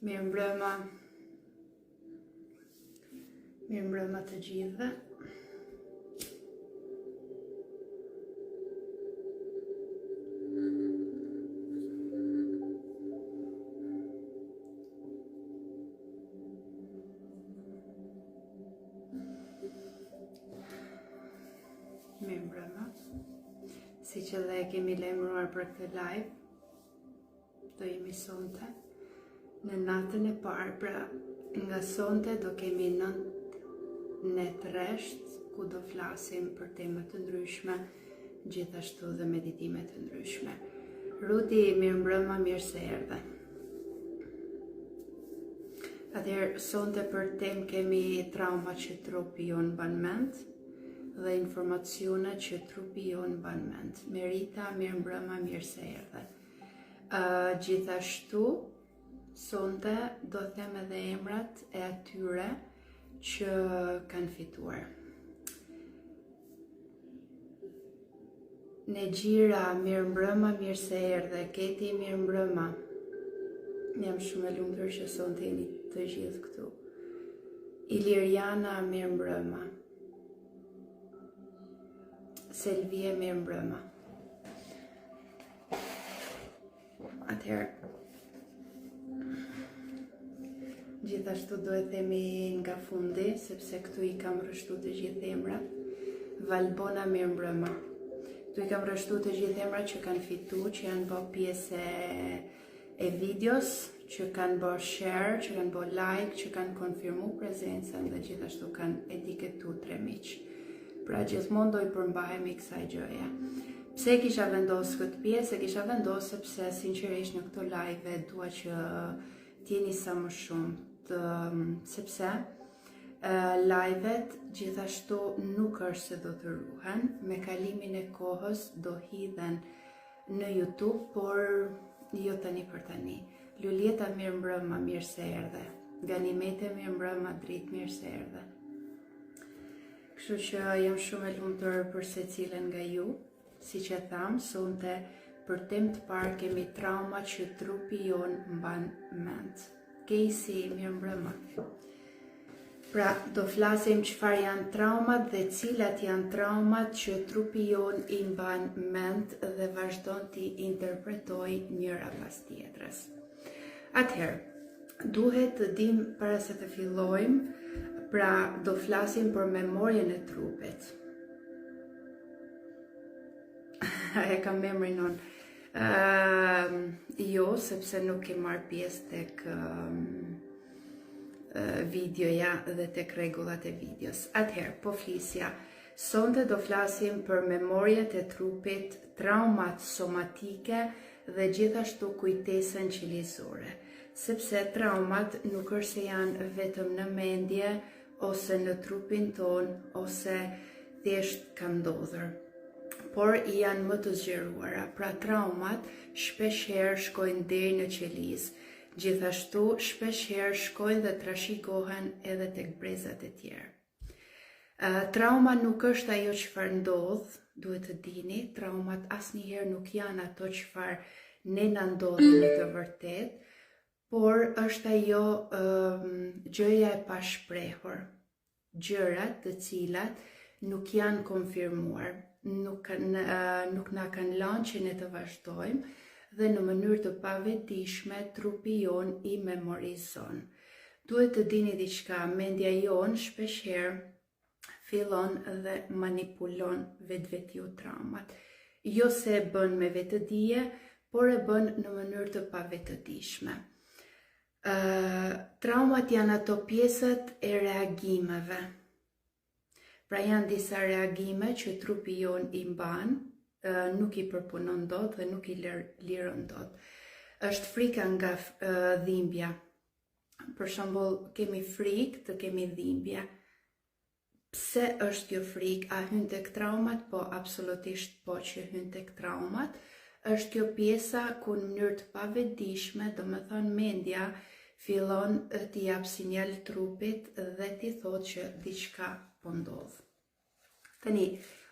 Mirëmbrëma të gjithëve. Mirëmbrëma. Si që dhe kemi lajmëruar për këtë live, do jemi sonte në natën e parë, pra nga sonte do kemi 9 net rresht ku do flasim për tema të ndryshme, gjithashtu dhe meditime të ndryshme. Rudi, mirëmbrëma, mirë se erdhe. Atëherë, sonte për temë kemi trauma që trupi jonë ban mend dhe informacione që trupi jonë ban mend. Merita, mirëmbrëma, mirë se erdhe. Gjithashtu, sonte do them edhe emrat e atyre që kanë fituar. Negjira, mirëmbrëma, mirë se erdhe. Keti, mirëmbrëma. Jam shumë e lumtur që sonte jeni të gjithë këtu. Iliriana, mirëmbrëma. Selvie, mirëmbrëma. Atëherë, gjithashtu do e themi nga fundi, sepse këtu i kam rrështu të gjithë emrat. Valbona, mirëmbrëma. Këtu i kam rrështu të gjithë emrat që kanë fitu, që janë bë pjesë e videos, që kanë bë share, që kanë bë like, që kanë konfirmu prezencën dhe gjithashtu kanë etiketu 3 miq. Pra gjithmonë do i përmbahemi kësaj gjëje. Pse kisha vendosur këtë pjesë? Kisha vendosur sepse sinqerisht në këto live dua që t'jeni sa më shumë, sepse live-et gjithashtu nuk është se do të ruhen, me kalimin e kohës do hidhen në YouTube, por jo tani për tani. Lulieta, mirëmbrëma, mirë se erdhe. Ganimete, mirëmbrëma, Dritë, mirë se erdhe. Kështu që jam shumë e lumtur për secilën nga ju. Siç e tham, sonte për temë të parë kemi trauma që trupi jonë mban mend. Kejsi, mirëmbrëma. Pra, do flasim çfarë janë traumat dhe cilat janë traumat që trupi jonë i mban mend dhe vazhdon t'i interpretoj njëra pas tjetrës. Atëherë, duhet të dim para se të fillojmë, pra do flasim për memorien e trupit. E kam memrin on. Jo, sepse nuk ke marrë pjesë tek videoja dhe tek rregullat e videos. Atëherë, po flisja. Sonte do flasim për memoriet e trupit, traumat somatike dhe gjithashtu kujtesën qelizore. Sepse traumat nuk është se janë vetëm në mendje, ose në trupin ton, ose thjesht ka ndodhur, por janë më të zgjeruara. Pra traumat shpeshherë shkojnë deri në qelizë, gjithashtu shpeshherë shkojnë dhe trashëgohen edhe tek brezat e tjerë. Trauma nuk është ajo çfarë ndodh, duhet të dini, traumat asnjëherë nuk janë ato çfarë ne na ndodhin në të vërtetë, por është ajo gjëja e pashprehur, gjërat të cilat nuk janë konfirmuar, nuk na kanë lënë që ne të vazhdojmë dhe në mënyrë të pavetdijshme trupi jonë i memorizon. Duhet të dini diçka, mendja jonë shpeshherë fillon dhe manipulon vetvetiu traumat. Jo se e bën me vetëdije, por e bën në mënyrë të pavetëdijshme. Traumat janë ato pjesët e reagimeve. Pra janë disa reagime që trupi jonë i mban, nuk i përpunon dot dhe nuk i liron dot. Është frika nga dhimbja. Për shembull, kemi frikë të kemi dhimbje. Pse është kjo frikë? A hyn tek traumat? Po, absolutisht po që hyn tek traumat. Është kjo pjesa ku në mënyrë të pavetdijshme, domethënë mendja fillon t'i jap sinjal trupit dhe t'i thotë që diçka po ndodh. Tani,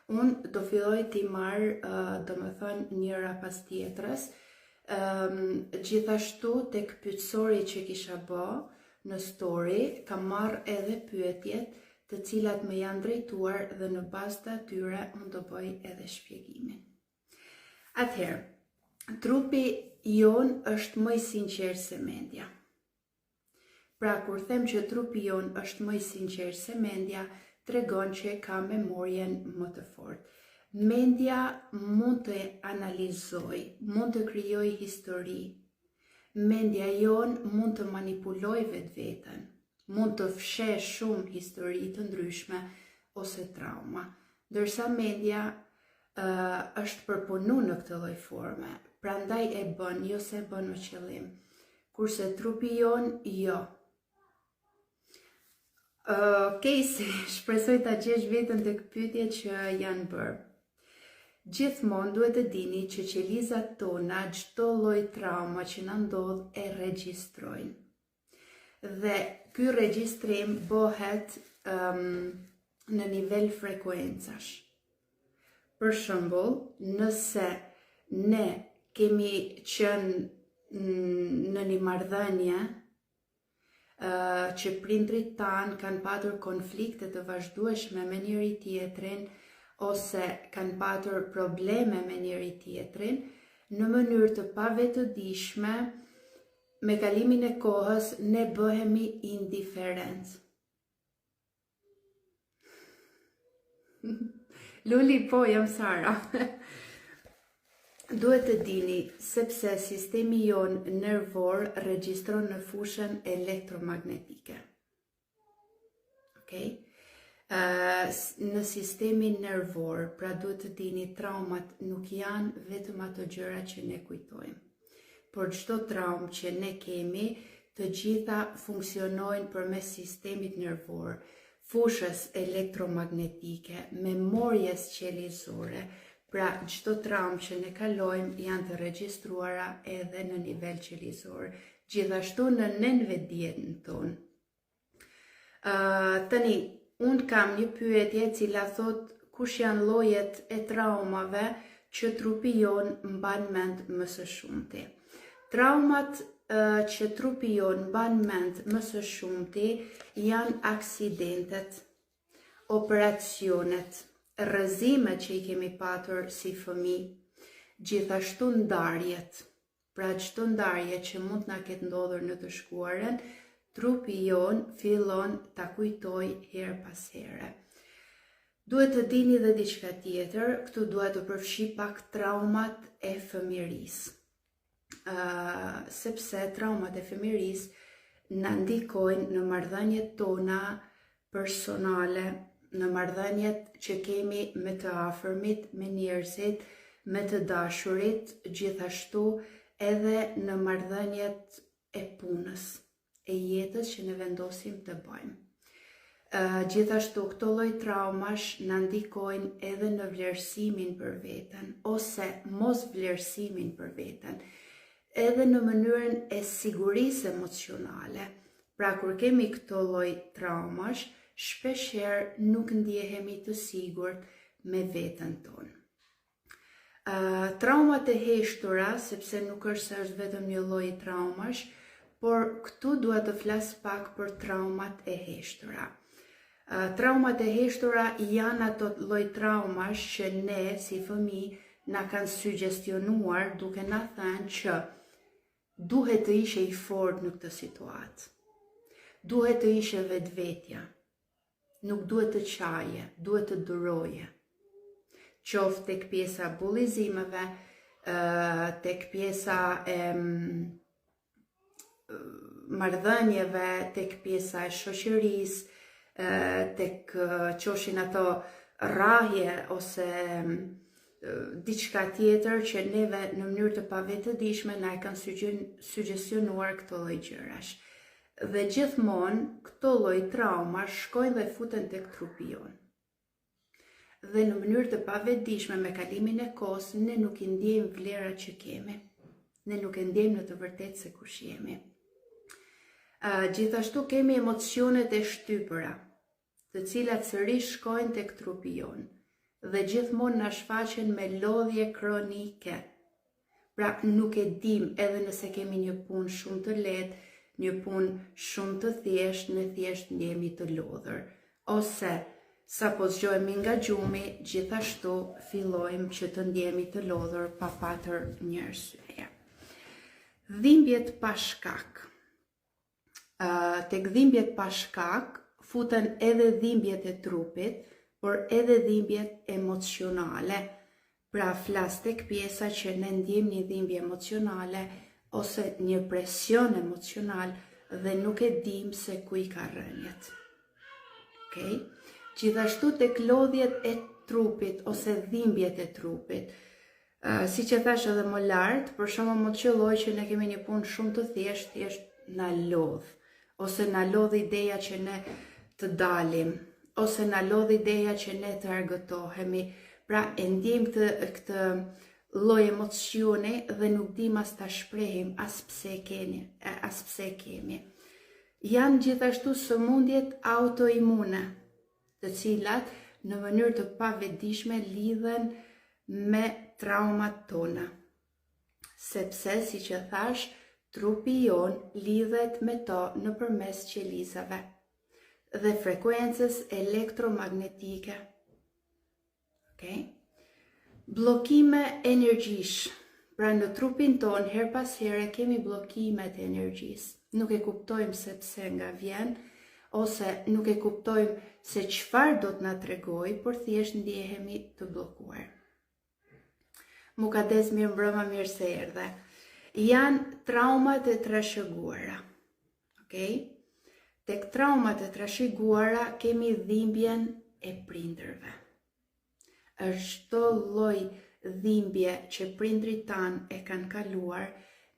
unë do filloj t'i marr, domethënë njëra pas tjetrës, Gjithashtu tek pyetësori që kisha bë në story, kam marrë edhe pyetjet të cilat më janë drejtuar dhe në bazë të atyre unë do bëj edhe shpjegimin. Atëherë, trupi jon është më i sinqert se mendja. Pra, kur them që trupi jon është më i sinqert se mendja, tregon që ka memorien më të fortë. Mendja mund të analizoj, mund të krijoj histori. Mendja jon mund të manipuloj vetveten, mund të fsheh shumë histori të ndryshme ose trauma, ndërsa mendja është përpunu në këtë lloj forme, prandaj e bën, jo se e bën me qëllim. Kurse trupi jon, jo. Shpresoj ta gjesh veten tek pyetjet që janë bërë. Gjithmonë duhet të dini që qelizat tona çdo lloj trauma që na ndodh e regjistrojnë. Dhe ky regjistrim bëhet në nivel frekuencash. Për shembull, nëse ne kemi qenë në një marrëdhënie që prindrit tanë kanë patur konflikte të vazhdueshme me njëri tjetrin, ose kanë patur probleme me njëri tjetrin, në mënyrë të pavetëdijshme, me kalimin e kohës, ne bëhemi indiferent. Luli, po, jam Sara. Duhet të dini, sepse sistemi jon nervor regjistron në fushën elektromagnetike. Okay? Në sistemin nervor, pra duhet të dini, traumat nuk janë vetëm ato gjëra që ne kujtojmë. Por çdo traumë që ne kemi, të gjitha funksionojnë përmes sistemit nervor, fushës elektromagnetike, memorjes qelizore. Pra çdo traumë që ne kalojmë janë të regjistruara edhe në nivel qelizor, gjithashtu në nënvetdijen tonë. Tani, unë kam një pyetje cila thot kush janë llojet e traumave që trupi jon mban mend më së shumti. Traumat që trupi jon mban mend më së shumti janë aksidentet, operacionet, rrëzimet që I kemi patur si fëmijë, gjithashtu ndarjet. Pra çdo ndarje që mund na ketë ndodhur në të shkuarën, trupi jon fillon ta kujtoj her pas here. Duhet të dini dhe diçka tjetër, këtu duhet të përfshi pak traumat e fëmijërisë. Sepse traumat e fëmijërisë na ndikojnë në marrëdhëniet tona personale, në marrëdhëniet që kemi me të afërmit, me njerëzit, me të dashurit, gjithashtu edhe në marrëdhëniet e punës, e jetës që ne vendosim të bëjmë. Gjithashtu këto lloj traumash na ndikojnë edhe në vlerësimin për veten, ose mos vlerësimin për veten, edhe në mënyrën e sigurisë emocionale. Pra kur kemi këto lloj traumash, shpeshherë nuk ndjehemi të sigurt me veten tonë. Traumat e heshtura, sepse nuk është se është vetëm një lloj traumash, por këtu dua të flas pak për traumat e heshtura. Traumat e heshtura janë ato lloj traumash që ne si fëmijë na kanë suggestionuar duke na thënë që duhet të ishe I fortë në këtë situatë. Duhet të ishe vetvetja. Nuk duhet të qaje, duhet të duroje. Qoftë tek pjesa bullizimeve, tek pjesa e marrëdhënieve, tek pjesa e shoqërisë, tek qoshin ato rrahje ose diçka tjetër që neve në mënyrë të pavetëdijshme na e kanë suggestionuar këto lloj gjërash. Dhe gjithmonë këto lloj trauma shkojnë dhe futen tek trupi jon. Dhe në mënyrë të pavetëdijshme me kalimin e kohës ne nuk I ndjejmë vlerat që kemi. Ne nuk e ndjejmë në të vërtetë se kush jemi. Gjithashtu kemi emocionet e shtypëra, të cilat sërish shkojnë tek trupi jon dhe gjithmonë na shfaqen me lodhje kronike. Pra nuk e dim edhe nëse kemi një punë shumë të lehtë, një punë shumë të thjeshtë, ne thjesht ndjehemi të lodhur. Ose sapo zgjohemi nga gjumi, gjithashtu fillojmë që të ndjehemi të lodhur pa patër një arsye. Dhimbjet pa shkak. Tek dhimbjet pa shkak futen edhe dhimbjet e trupit, por edhe dhimbjet emocionale. Pra flas tek pjesa që ne ndjejmë një dhimbje emocionale ose një presion emocional dhe nuk e dim se ku I ka rënjet. Okay? Gjithashtu tek lodhjet e trupit ose dhimbjet e trupit. Si që thash edhe më lartë, për shembull mund të qelloj që ne kemi një punë shumë të thjeshtë na lodh, ose na lodh ideja që ne të dalim, ose na lodh ideja që ne të argëtohemi. Pra e ndjejmë këtë lloj emocioni dhe nuk dim as ta shprehim as pse kemi. Janë gjithashtu sëmundjet autoimune, të cilat në mënyrë të pavetdijshme lidhen me traumat tona. Sepse, si që thash, trupi jon lidhet me to nëpërmes qelizave dhe frekuencës elektromagnetike. Okay? Bllokime energjish. Pra në trupin ton her pas here kemi bllokimet e energjisë. Nuk e kuptojmë se pse nga vjen, ose nuk e kuptojmë se çfarë do të na tregoj, por thjesht ndjehemi të bllokuar. Mukadez mirë mbrëma, mirë se erdhe. Janë traumat e trashëguara. Okay? Tek traumat e trashëguara kemi dhimbjen e prindërve. Është çdo lloj dhimbje që prindrit tan e kanë kaluar,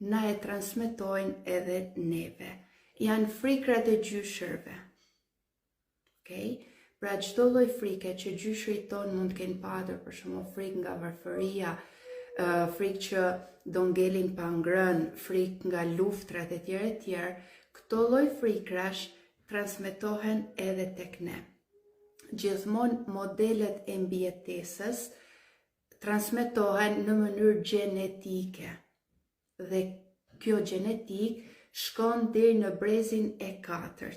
na e transmetojnë edhe neve. Janë frikrat e gjyshërve. Okay? Pra çdo lloj frike që gjyshrit ton mund të kenë patur, për shembull frikë nga varfëria, frikë që do ngelin pa ngrënë, frikë nga luftrat e tjerë, këto lloj frikrash transmetohen edhe tek ne. Gjithmonë modelet e mbijetesës transmetohen në mënyrë gjenetike dhe kjo gjenetik shkon deri në brezin e 4.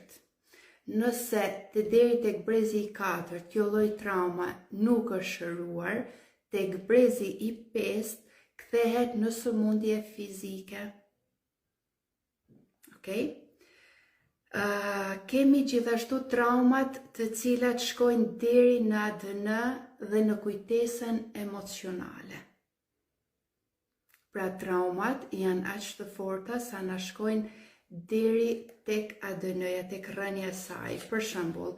Nëse të deri tek brezi I 4 kjo lloj trauma nuk është shëruar, tek brezi I 5 kthehet në sëmundje fizike. Okay? Kemi gjithashtu traumat të cilat shkojnë deri në ADN dhe në kujtesën emocionale. Pra traumat janë aq të forta sa na shkojnë deri tek ADN-ja, tek rënja e saj. Për shembull,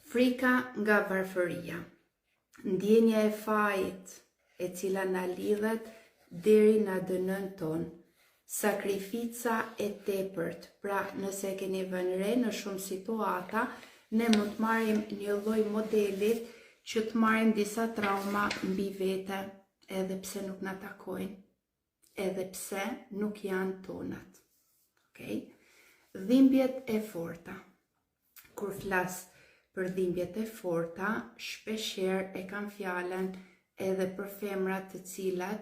frika nga varfëria, ndjenja e fajit, e cila na lidhet deri në ADN-n ton. Sakrifica e tepërt. Pra, nëse keni vënë re në shumë situata, ne mund të marrim një lloj modelit që të marrim disa trauma mbi vete, edhe pse nuk na takojnë, edhe pse nuk janë tonat. Okay? Dhimbjet e forta. Kur flas për dhimbjet e forta, shpeshherë e kam fjalën edhe për femrat të cilat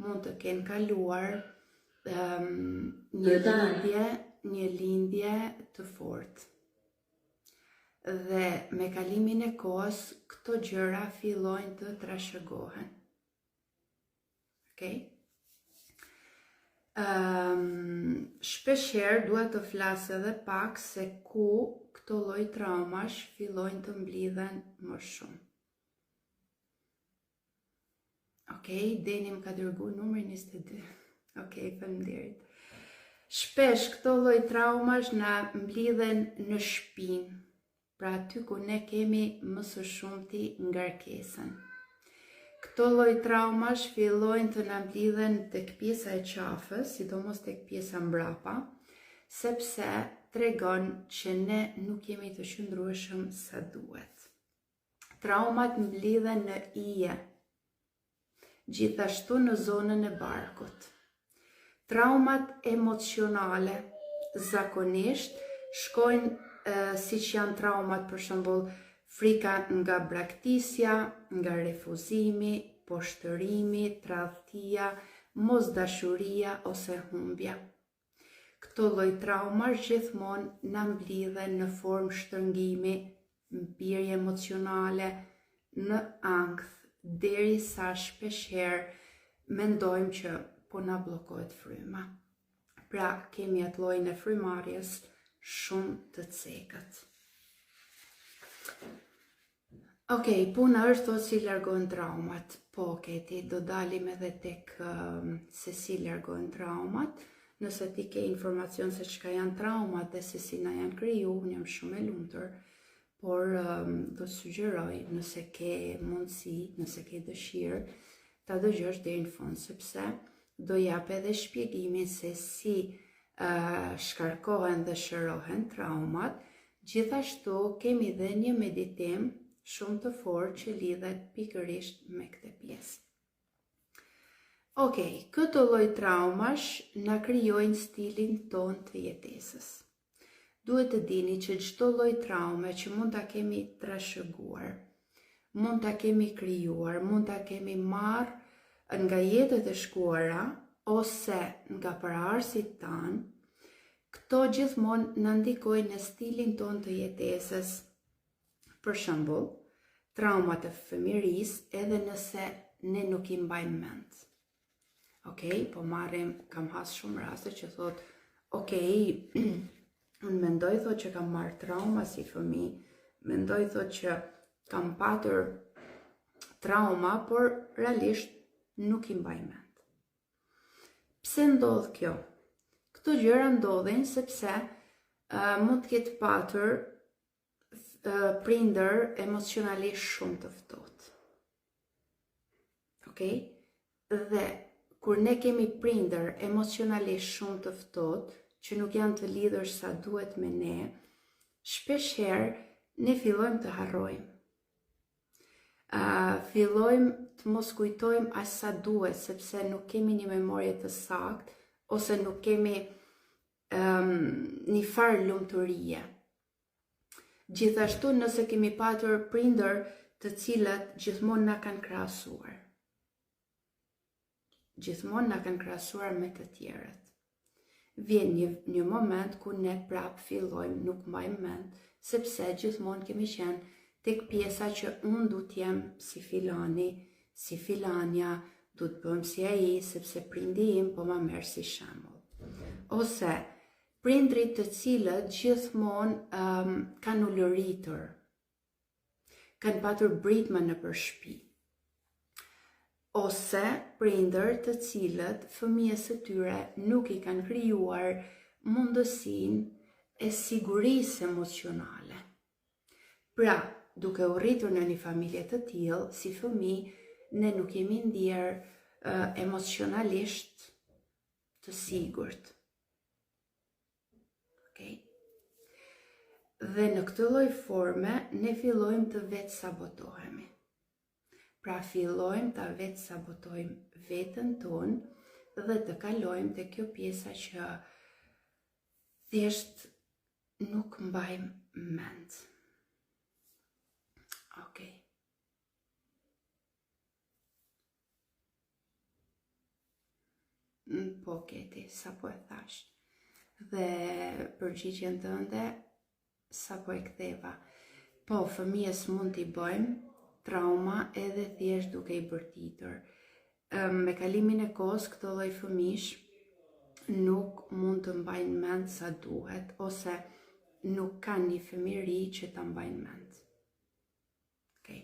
mund të kenë kaluar një lindje të fortë. Dhe me kalimin e kohës, këto gjëra fillojnë të trashëgohen. Okay? Shpeshherë duhet të flas edhe pak se ku këto lloj traumash fillojnë të mblidhen më shumë. Okay, Deni më ka dërguar numrin 22. Okay, faleminderit. Shpesh këto lloj traumash na mblidhen në shpinë, pra aty ku ne kemi më së shumti ngarkesën. Këto lloj traumash fillojnë të na mblidhen tek pjesa e qafës, sidomos tek pjesa mbrapa, sepse tregon që ne nuk jemi të qëndrueshëm sa duhet. Traumat mblidhen në ije, gjithashtu në zonën e barkut. Traumat emocionale zakonisht shkojnë siç janë traumat, për shembull, frika nga braktisja, nga refuzimi, poshtërimi, tradhtia, mos dashuria ose humbja. Këto lloj traumash gjithmonë na mblidhen në formë shtrëngimi, mbirje emocionale, në ankth, derisa shpeshherë mendojmë që po na bllokohet fryma. Pra, kemi atë llojin e frymarrjes shumë të cekët. Okej, puna është thot si largohen traumat. Po, ti do dalim edhe tek se si largohen traumat. Nëse ti ke informacion se çka janë traumat dhe se si na janë kriju, unë jam shumë e lumtur, por do të sugjeroj nëse ke mundësi, nëse ke dëshirë, ta dëgjosh deri në fund, sepse do jap edhe shpjegimin se si shkarkohen dhe shërohen traumat. Gjithashtu kemi dhe një meditim shumë të fortë që lidhet pikërisht me këtë pjesë. Okej, këto lloj traumash na krijojnë stilin ton të jetesës. Duhet të dini që çdo lloj traume që mund ta kemi trashëguar, mund ta kemi krijuar, mund ta kemi marrë nga jetët e shkuara ose nga paraardhësit tanë, këto gjithmonë na ndikojnë në stilin ton të jetesës. Për shembull, traumat e fëmijërisë, edhe nëse ne nuk i mbajmë mend. Okej, po kam has shumë raste që thot, unë mendoj thot që kam marrë trauma si fëmijë, mendoj thot që kam patur trauma, por realisht nuk i mbaj mend. Pse ndodh kjo? Këto gjëra ndodhin sepse mund të ketë patur prindër emocionalisht shumë të ftohtë. Okej? Dhe kur ne kemi prindër emocionalisht shumë të ftohtë, që nuk janë të lidhur sa duhet me ne, shpeshherë ne fillojmë të harrojmë. Fillojmë të mos kujtojmë aq sa duhet, sepse nuk kemi një memorie të saktë, ose nuk kemi një farë lumturie. Gjithashtu nëse kemi patur prindër të cilët gjithmonë na kanë krahasuar. Gjithmonë na kanë krahasuar me të tjerët. Vjen një moment ku ne prap fillojmë nuk mbajmë mend, sepse gjithmonë kemi qenë tek pjesa që unë du t'jem si filani, si filania, du të bëjmë si ai, sepse prindi im po ma merr si shembull. Ose prindrit të cilët gjithmonë kanë uluritur, kanë patur britma nëpër shtëpi. Ose prindër të cilët fëmijës së tyre nuk i kanë krijuar mundësinë e sigurisë emocionale. Pra, duke u rritur në një familje të tillë, si fëmijë, ne nuk jemi ndier emocionalisht të sigurt. Okej? Dhe në këtë lloj forme ne fillojmë të vetë sabotohemi. Pra fillojmë të vetë sabotojmë vetën tonë dhe të kalojmë te kjo pjesa që thjesht nuk mbajmë mend. Okej. Po Keti, sa po e thash. Dhe përgjigjen tënde, sa po e ktheva. Po, fëmijës mund t'i bëjmë trauma edhe thjesht duke i bërtitur. Me kalimin e kohës, këto lloj fëmijësh nuk mund të mbajnë mend sa duhet, ose nuk kanë një fëmijëri që ta mbajnë mend. Okej.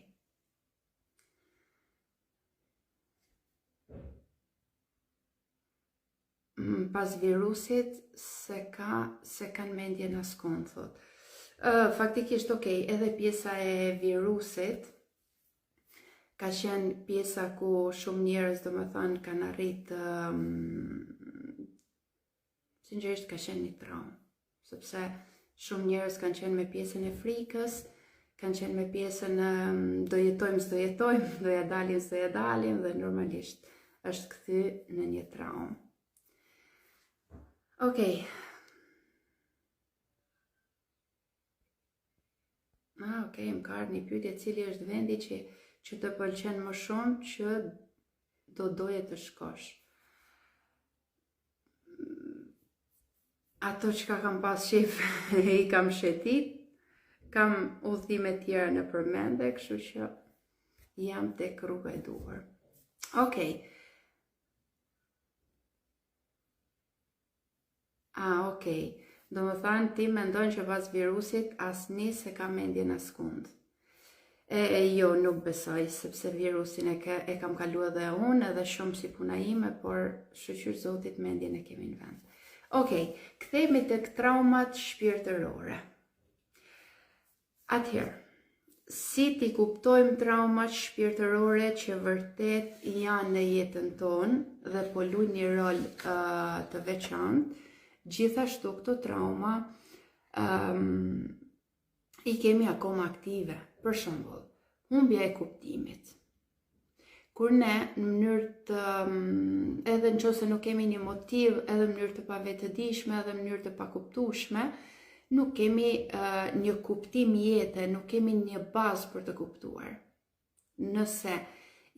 Pas virusit se kanë mendjen askund, thot. Faktikisht, edhe pjesa e virusit ka qenë pjesa ku shumë njerëz, domethënë, kanë arritë, sinqerisht ka qenë një traumë, sepse shumë njerëz kanë qenë me pjesën e frikës, kanë qenë me pjesën do jetojmë, do ja dalim, dhe normalisht është kthy në një traumë. Okej. Okej, më ka ardhur një pyetje, cili është vendi që të pëlqen më shumë që do doje të shkosh. ato që kam pas shef i kam shetit, kam udhime tjera në përmende, kështu që jam tek rruga e duhur. Okej. Okej. Do më thanë ti mendon që pas virusit asnjë se ka mendjen askund. Jo, nuk besoj, sepse virusin e kam kalu edhe unë, edhe shumë si puna ime, por shqyr Zotit mendjen e kemi në vend. Okej, kthehemi tek traumat shpirtërore. Atëherë, si ti kuptojmë traumat shpirtërore që vërtet janë në jetën tonë dhe po luajnë një rol të veçantë, gjithashtu këto trauma i kemi akoma aktive. Për shembull, humbja e kuptimit. Kur ne në mënyrë të, edhe nëse nuk kemi një motiv, edhe në mënyrë të pavetëdijshme, edhe në mënyrë të pakuptueshme, nuk kemi një kuptim jete, nuk kemi një bazë për të kuptuar. Nëse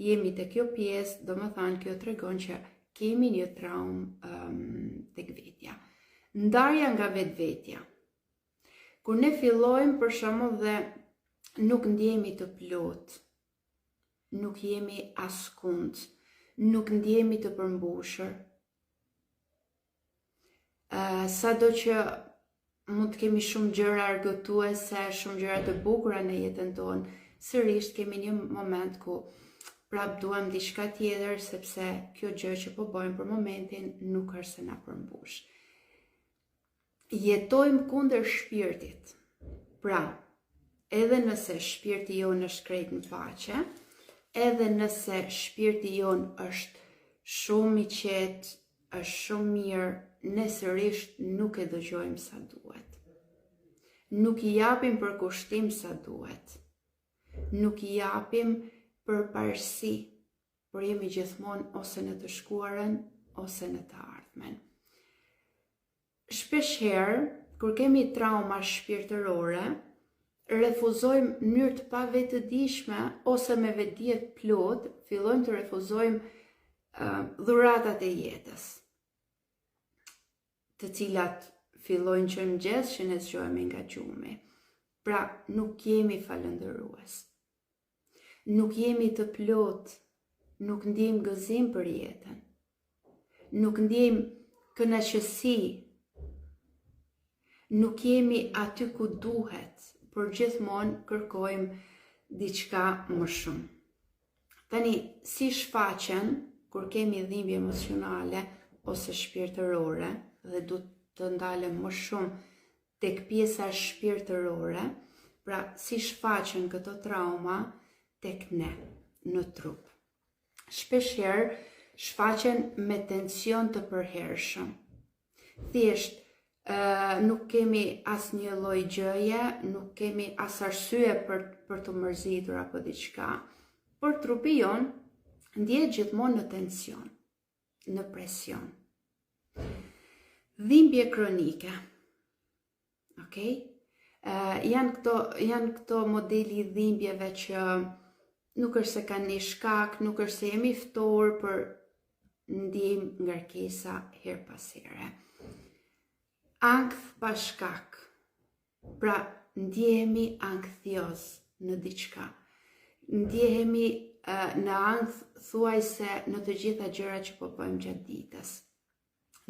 jemi te kjo pjesë, do më thanë kjo tregon që kemi një traumë tek vetja. Ndarja nga vetvetja. Kur ne fillojmë për shembull dhe nuk ndjehemi të plot, nuk jemi askund, nuk ndjehemi të përmbushur. Sado që mund të kemi shumë gjëra argëtuese, shumë gjëra të bukura në jetën tonë, sërish kemi një moment ku prap duam diçka tjetër, sepse kjo gjë që po bëjmë për momentin nuk është se na përmbush. Jetojmë kundër shpirtit. Pra, edhe nëse shpirti jonë është krejt në paqe, edhe nëse shpirti jonë është shumë i qetë, është shumë mirë, ne sërish nuk e dëgjojmë sa duhet. Nuk I japim përkushtim sa duhet. Nuk I japim përparësi, por jemi gjithmonë ose në të shkuarën, ose në të ardhmen. Shpeshherë, kur kemi trauma shpirtërore, refuzojmë në mënyrë të pavetëdijshme ose me vetdije të plot, fillojmë të refuzojmë dhuratat e jetës, të cilat fillojnë që mëngjes që ne zgjohemi nga gjumi. Pra, nuk jemi falëndërues. Nuk jemi të plot, nuk ndjejmë gëzim për jetën. Nuk ndjejmë kënaqësi. Nuk jemi aty ku duhet, por gjithmonë kërkojmë diçka më shumë. Tani, si shfaqen kur kemi dhimbje emocionale ose shpirtërore, dhe du të ndalem më shumë tek pjesa shpirtërore, pra si shfaqen këto trauma tek ne, në trup. Shpeshherë shfaqen me tension të përhershëm. Thjesht, nuk kemi as një lloj gjëje, nuk kemi as arsye për të mërzitur apo diçka, por trupi jon ndjehet gjithmonë në tension, në presion. Dhimbje kronike. Okej? Janë këto modeli dhimbjeve që nuk është se kanë një shkak, nuk është se jemi ftohur, për ndjejmë ngarkesa her pas here. Ankth pa shkak. Pra, ndjehemi ankthios në diçka. Ndjehemi në ankth thuajse në të gjitha gjërat që po bëjmë gjatë ditës.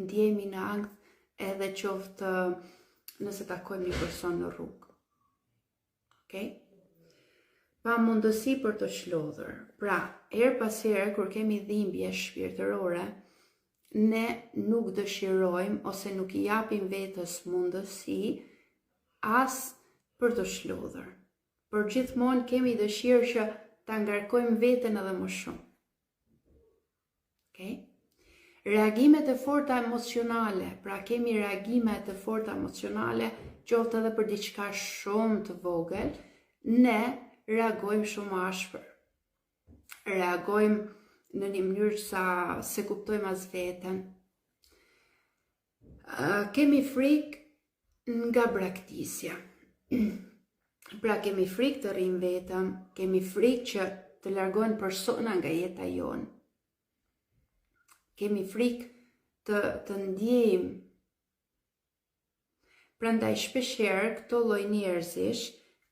Ndjehemi në ankth edhe qoftë nëse takojmë një person në rrugë. Okej? Pa mundësi për të shlodhur. Pra, her pas here kur kemi dhimbje shpirtërore, ne nuk dëshirojmë ose nuk I japim vetës mundësi as për të shlodhur. Por gjithmonë kemi dëshirë që ta ngarkojmë veten edhe më shumë. Okay? Reagimet e forta emocionale, pra kemi reagimet e forta emocionale, qoftë edhe për diçka shumë të vogël, ne reagojmë shumë ashpër. Reagojmë në një mënyrë se kuptojmë as veten. Kemi frikë nga braktisja. Pra kemi frikë të rrim vetëm, kemi frikë që të largohen persona nga jeta jonë. Kemi frikë të ndjejmë Prandaj shpeshherë këto lloj njerëzish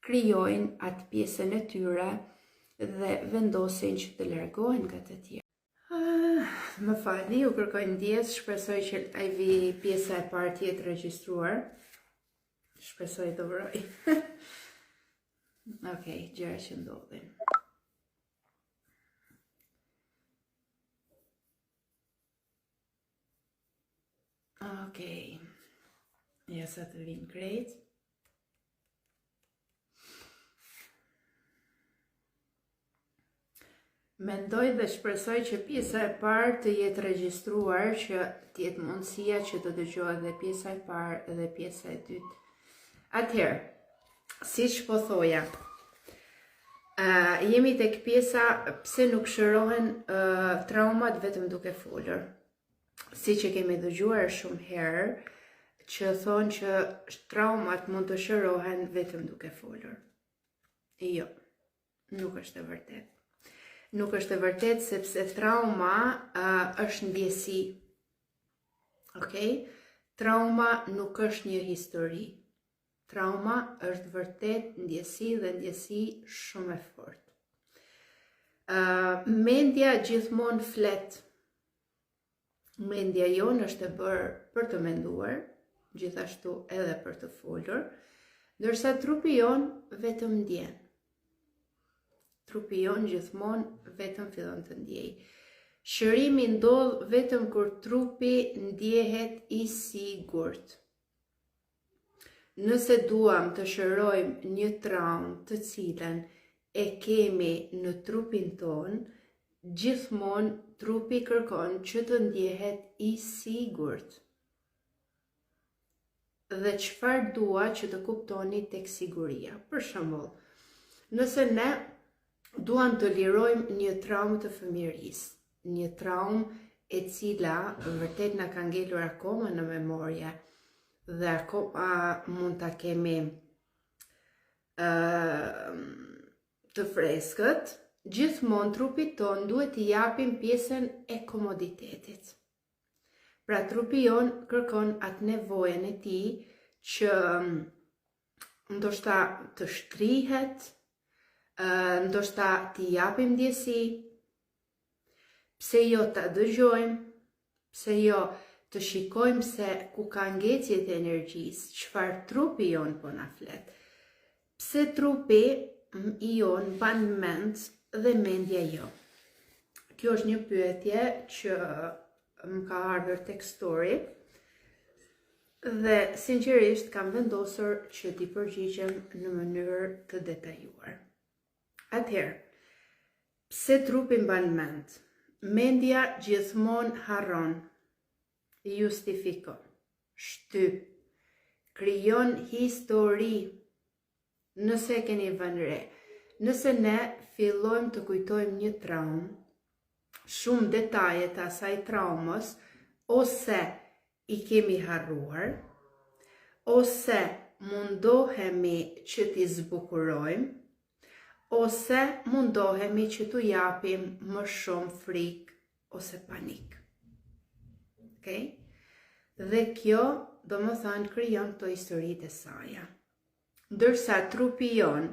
krijojnë atë pjesën e tyre dhe vendosin që të largohen nga të tjerë. Më falni, u kërkoj ndjes, shpresoj që ai vi pjesa e parë të jetë regjistruar. Shpresoj të vroj. Okej, gjëra që ndodhin. Okej. Ja sa të vinë krejt. Mendoj dhe shpresoj që pjesa e parë të jetë regjistruar, që të jetë mundësia që të dëgjohet dhe pjesa e parë dhe pjesa e dytë. Atëherë, siç po thoja, jemi tek pjesa pse nuk shërohen traumat vetëm duke folur. Siç e kemi dëgjuar shumë herë, që thonë që traumat mund të shërohen vetëm duke folur. Jo, nuk është e vërtetë. Nuk është e vërtetë sepse trauma është ndjesi. Okej? Trauma nuk është një histori. Trauma është vërtet ndjesi dhe ndjesi shumë e fortë. Mendja gjithmonë flet. Mendja jonë është e bërë për të menduar, gjithashtu edhe për të folur, ndërsa trupi jonë vetëm ndjen. Trupi jonë gjithmonë vetëm fillon të ndjej. Shërimi ndodh vetëm kur trupi ndjehet i sigurt. Nëse duam të shërojmë një traumë të cilën e kemi në trupin tonë, gjithmonë trupi kërkon që të ndjehet i sigurt. Dhe çfarë dua që të kuptoni tek siguria? Për shembull, nëse ne duam të lirojmë një traumë të fëmijërisë, një traumë e cila vërtet na ka ngelur akoma në memorie dhe akoma mund ta kemi të freskët, gjithmonë trupit ton duhet t'i japim pjesën e komoditetit. Pra trupi jon kërkon atë nevojën e tij që ndoshta të shtrihet, ndoshta t'i japim ndjesi, pse jo ta dëgjojmë, pse jo të shikojmë se ku ka ngecjet e energjisë, çfarë trupi jon po na flet. Pse trupi i jon ban mend dhe mendja jo. Kjo është një pyetje që më ka ardhur tek story dhe sinqerisht kam vendosur që t'i përgjigjem në mënyrë të detajuar. Atëherë, pse trupi mban mend? Mendja gjithmonë harron, justifikon, shtyp, krijon histori. Nëse keni vënë re, nëse ne fillojmë të kujtojmë një traumë, shumë detaje të asaj traumës, ose i kemi harruar, ose mundohemi që t'i zbukurojmë, ose mundohemi që t'u japim më shumë frikë ose panik. Okay? Dhe kjo do më thënë krijon këto historitë e saja. Ndërsa trupi jon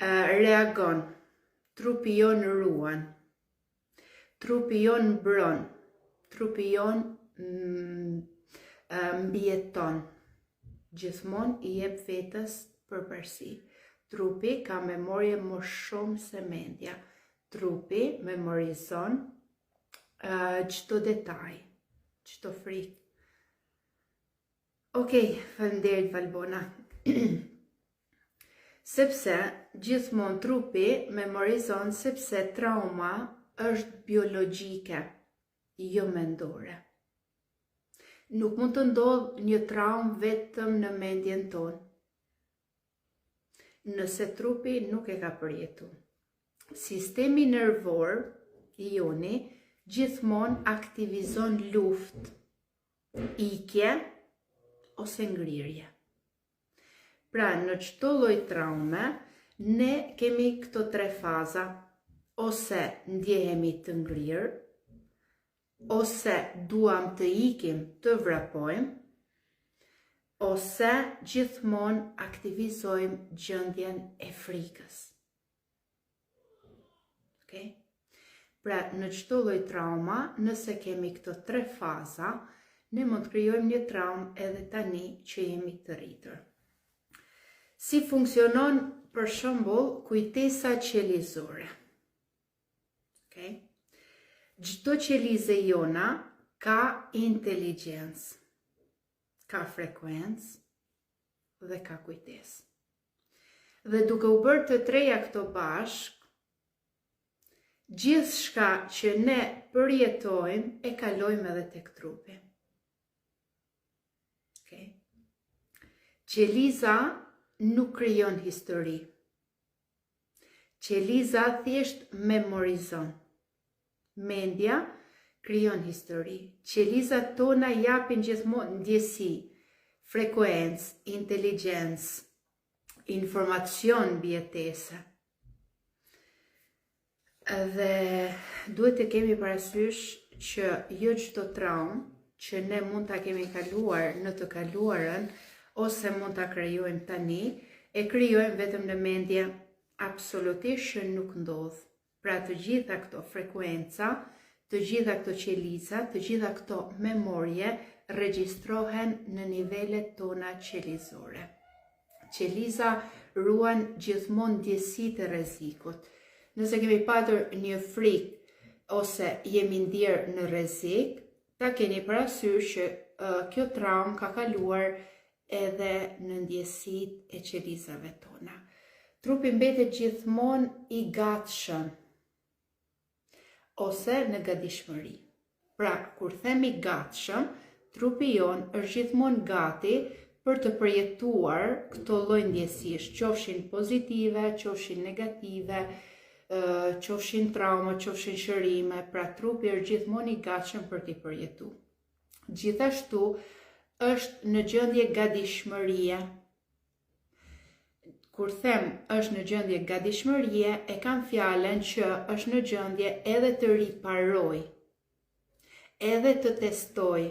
reagon, trupi jon ruan, trupi jon mbron, trupi jon mbijeton, gjithmonë i jep vetës përparësi. Trupi ka memorie më shumë se mendja. Trupi memorizon çdo detaj, çdo frikë. Okej, faleminderit Valbona. Sepse gjithmonë trupi memorizon sepse trauma është biologjike, jo mendore. Nuk mund të ndodhë një traumë vetëm në mendjen tonë, nëse trupi nuk e ka përjetuar. Sistemi nervor i joni gjithmonë aktivizon luftë, ikje ose ngrirje. Pra, në çdo lloj traume, ne kemi këto tre faza, ose ndjehemi të ngrirë, ose duam të ikim të vrapojmë, ose gjithmonë aktivizojmë gjendjen e frikës. Okay? Pra, në çdo lloj trauma, nëse kemi këto 3 faza, ne mund të krijojmë një traumë edhe tani që jemi të rritur. Si funksionon, për shembull, kujtesa qelizore? Okay? Çdo qelizë jona ka inteligjencë, ka frekuencë dhe ka kujtesë. Dhe duke u bërë të treja këto bashk, gjithçka që ne përjetojmë e kalojmë edhe tek trupi. Okay? Qeliza nuk krijon histori. Qeliza thjesht memorizon. Mendja krijon histori. Qelizat tona japin gjithmonë ndjesi, frekuencë, inteligjencë, informacion mbijetese. Dhe duhet të kemi parasysh që jo çdo traumë që ne mund ta kemi kaluar në të kaluarën ose mund ta krijojmë tani, e krijojmë vetëm në mendje, absolutisht që nuk ndodh. Pra të gjitha këto frekuenca, të gjitha këto qeliza, të gjitha këto memorje regjistrohen në nivelet tona qelizore. Qeliza ruan gjithmonë ndjesitë e rrezikut. Nëse kemi patur një frikë ose jemi ndjerë në rrezik, ta keni parasysh që kjo traumë ka kaluar edhe në ndjesitë e qelizave tona. Trupi mbetet gjithmonë i gatshëm ose në gatishmëri. Pra, kur themi gatshëm, trupi jon është gjithmonë gati për të përjetuar këto lloj ndjesish, qofshin pozitive, qofshin negative, qofshin trauma, qofshin shërime, pra trupi është gjithmonë i gatshëm për t'i përjetuar. Gjithashtu është në gjendje gatishmërie. Kur them është në gjendje gatishmërie, e kam fjalën që është në gjendje edhe të riparoj, edhe të testoj,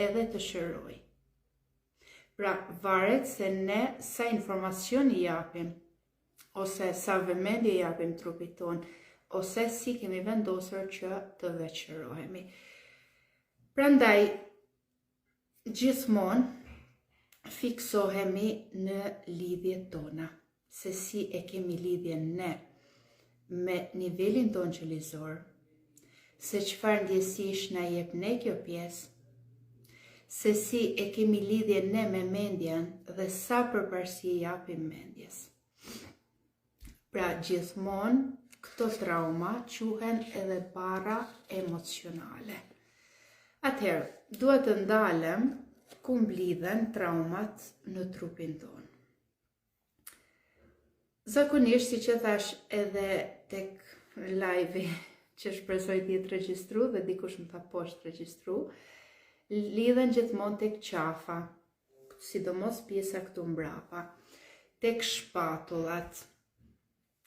edhe të shëroj. Pra, varet se ne sa informacion i japim, ose sa vëmendje i japim trupit ton, ose si kemi vendosur që të veçërohemi. Prandaj, gjithmonë fiksohemi në lidhjet tona, se si e kemi lidhjen ne me nivelin ton qelizor, se çfarë ndjesish na jep ne kjo pjesë, se si e kemi lidhjen ne me mendjen dhe sa përparësi japim mendjes. Pra, gjithmonë këto trauma quhen edhe barra emocionale. Atëherë, duhet të ndalem ku mblidhen traumat në trupin tonë. Zakonisht, si që thash edhe tek live që shpresoj të jetë regjistru dhe dikush më tha poshtë regjistru, lidhen gjithmonë tek qafa, sidomos pjesa këtu mbrapa, tek shpatullat.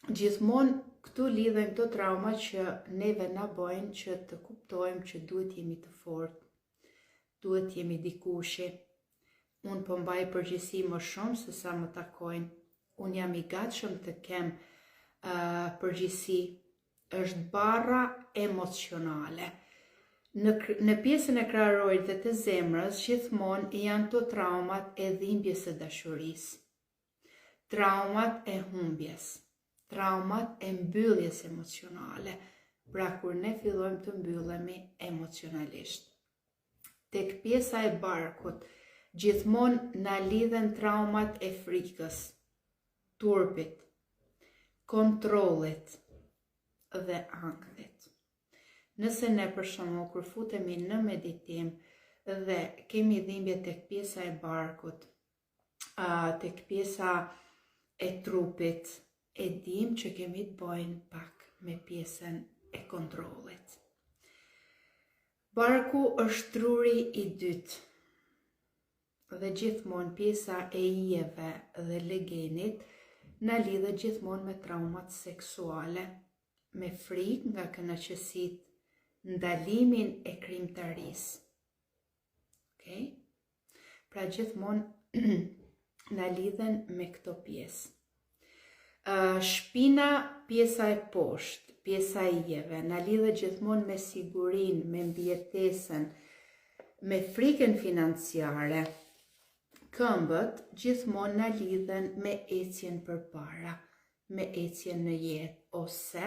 Gjithmonë këtu lidhen këto trauma që neve na bojnë që të kuptojmë që duhet jemi të fortë, duhet jemi dikushi. Unë po mbaj përgjegjësi më shumë se sa më takojnë. Unë jam i gatshëm të kem përgjegjësi. Është barra emocionale. Në pjesën e kraharorit dhe të zemrës, gjithmonë janë këto traumat e dhimbjes së dashurisë, traumat e humbjes, traumat e mbylljes emocionale, pra kur ne fillojmë të mbyllemi emocionalisht. Tek pjesa e barkut, gjithmonë na lidhen traumat e frikës, turpit, kontrollit dhe ankthit. Nëse ne për shembull kur futemi në meditim dhe kemi dhimbje tek pjesa e barkut, tek pjesa e trupit, e dim që kemi të bëjmë pak me pjesën e kontrollit. Barku është truri i dytë dhe gjithmonë pjesa e ijeve dhe legenit na lidhet gjithmonë me traumat seksuale, me frikë nga kënaqësitë, ndalimin e krijimtarisë. Okay? Pra gjithmonë na lidhen me këto pjesë. Shpina, pjesa e poshtë, pjesa e jeve, na lidhet gjithmonë me sigurinë, me mbijetesën, me frikën financiare. Këmbët gjithmonë na lidhen me ecjen përpara, me ecjen në jetë, ose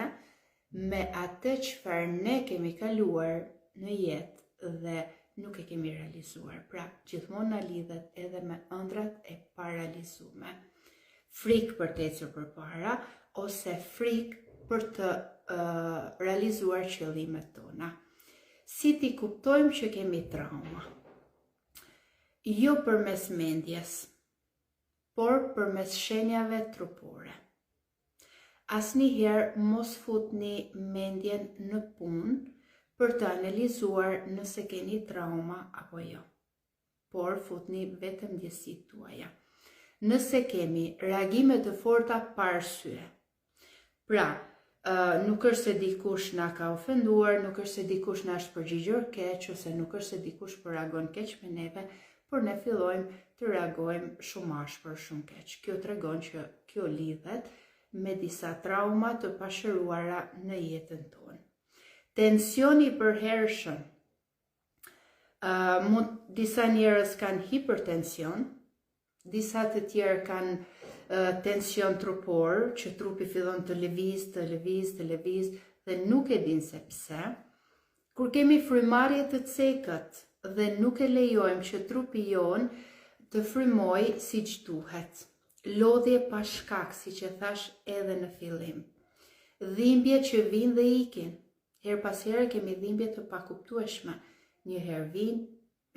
me atë çfarë ne kemi kaluar në jetë dhe nuk e kemi realizuar. Pra, gjithmonë na lidhet edhe me ëndrat e paralizume. Frikë për të ecur përpara ose frikë për të realizuar qëllimet tona. Si ti kuptojmë që kemi trauma? Jo përmes mendjes, por përmes shenjave trupore. Asnjëherë mos futni mendjen në punë për të analizuar nëse keni trauma apo jo, por futni vetëm ndjesitë tuaja. Nëse kemi reagime të forta pa arsye, pra nuk është se dikush na ka ofenduar, nuk është se dikush na është përgjigjur keq, ose nuk është se dikush po reagon keq me neve, por ne fillojmë të reagojmë shumë ashpër, shumë keq. Kjo tregon që kjo lidhet me disa trauma të pashëruara në jetën tonë. Tensioni i përhershëm. Disa njerëz kanë hipertension, disa të tjerë kanë tension trupor, që trupi fillon të lëviz dhe nuk e din se pse. Kur kemi frymarrje të cekët dhe nuk e lejojmë që trupi jon të frymojë siç duhet. Lodhje pa shkak, siç e thash edhe në fillim. Dhimbje që vinë dhe ikin. Her pas here kemi dhimbje të pakuptueshme. Një herë vinë,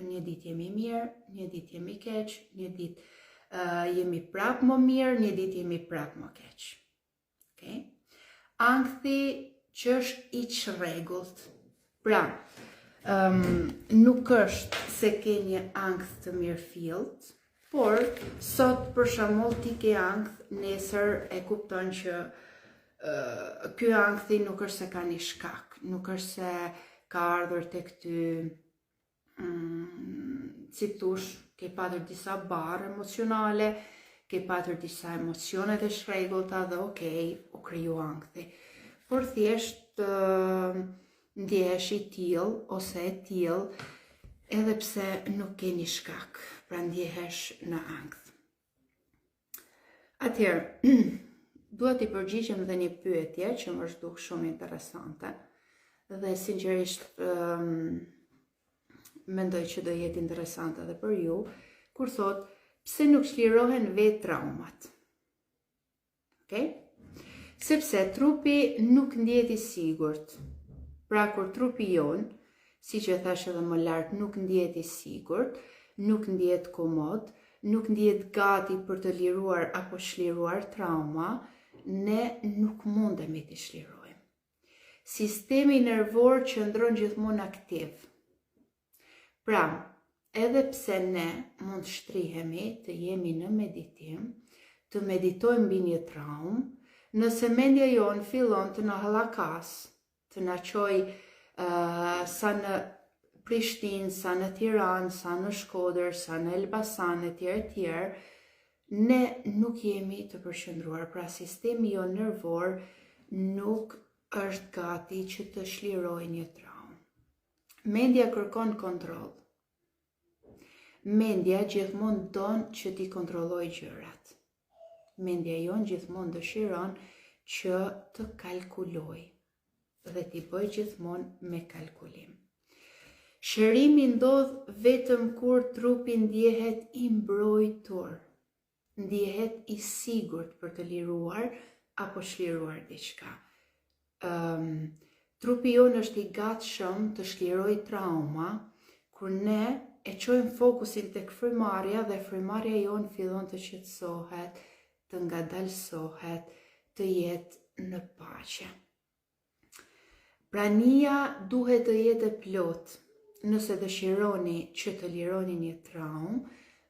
një ditë jemi mirë, një ditë jemi keq, një ditë jemi prapë më mirë, një ditë jemi prapë më keq. Okay? Ankthi që është i çrregullt. Pra, nuk është se ke një ankth të mirëfillt, por sot për shembull ti ke ankth, nesër e kupton që ky ankthi nuk është se ka një shkak, nuk është se ka ardhur tek ty, si thush, ke patur disa barë emocionale, ke patur disa emocione të shregullta dhe okej, u kriju ankthi. Por thjesht ndjehesh i tillë ose e tillë, edhe pse nuk ke një shkak, pra ndjehesh në ankth. Atëherë, duhet i përgjigjem dhe një pyetje që më është duk shumë interesante dhe sinqerisht mendoj që do jetë interesante edhe për ju, kur thot pse nuk çlirohen vetë traumat. Okay? Sepse trupi nuk ndjehet i sigurt. Pra kur trupi jon, siç e thash edhe më lart, nuk ndjehet i sigurt, nuk ndjehet komod, nuk ndjehet gati për të liruar apo çliruar trauma, ne nuk mundemi të çlirojmë. Sistemi nervor qëndron gjithmonë aktiv. Pra, edhe pse ne mund të shtrihemi, të jemi në meditim, të meditojmë mbi një traumë, nëse mendja jonë fillon të na hallakas, të na çojë sa në Prishtinë, sa në Tiranë, sa në Shkodër, sa në Elbasan etj, ne nuk jemi të përqendruar. Pra sistemi jonë nervor nuk është gati që të çlirojë një traumë. Mendja kërkon kontroll. Mendja gjithmonë don që ti kontrolloj gjërat. Mendja jonë gjithmonë dëshiron që të kalkuloj dhe ti bëj gjithmonë me kalkulim. Shërimi ndodh vetëm kur trupi ndjehet i mbrojtur, ndjehet i sigurt për të liruar apo çliruar diçka. Trupi jonë është i gatshëm të çlirojë trauma kur ne e çojmë fokusin tek frymarrja dhe frymarrja jonë fillon të qetësohet, të ngadalësohet, të jetë në paqe. Prania duhet të jetë e plotë. Nëse dëshironi që të lironi një traumë,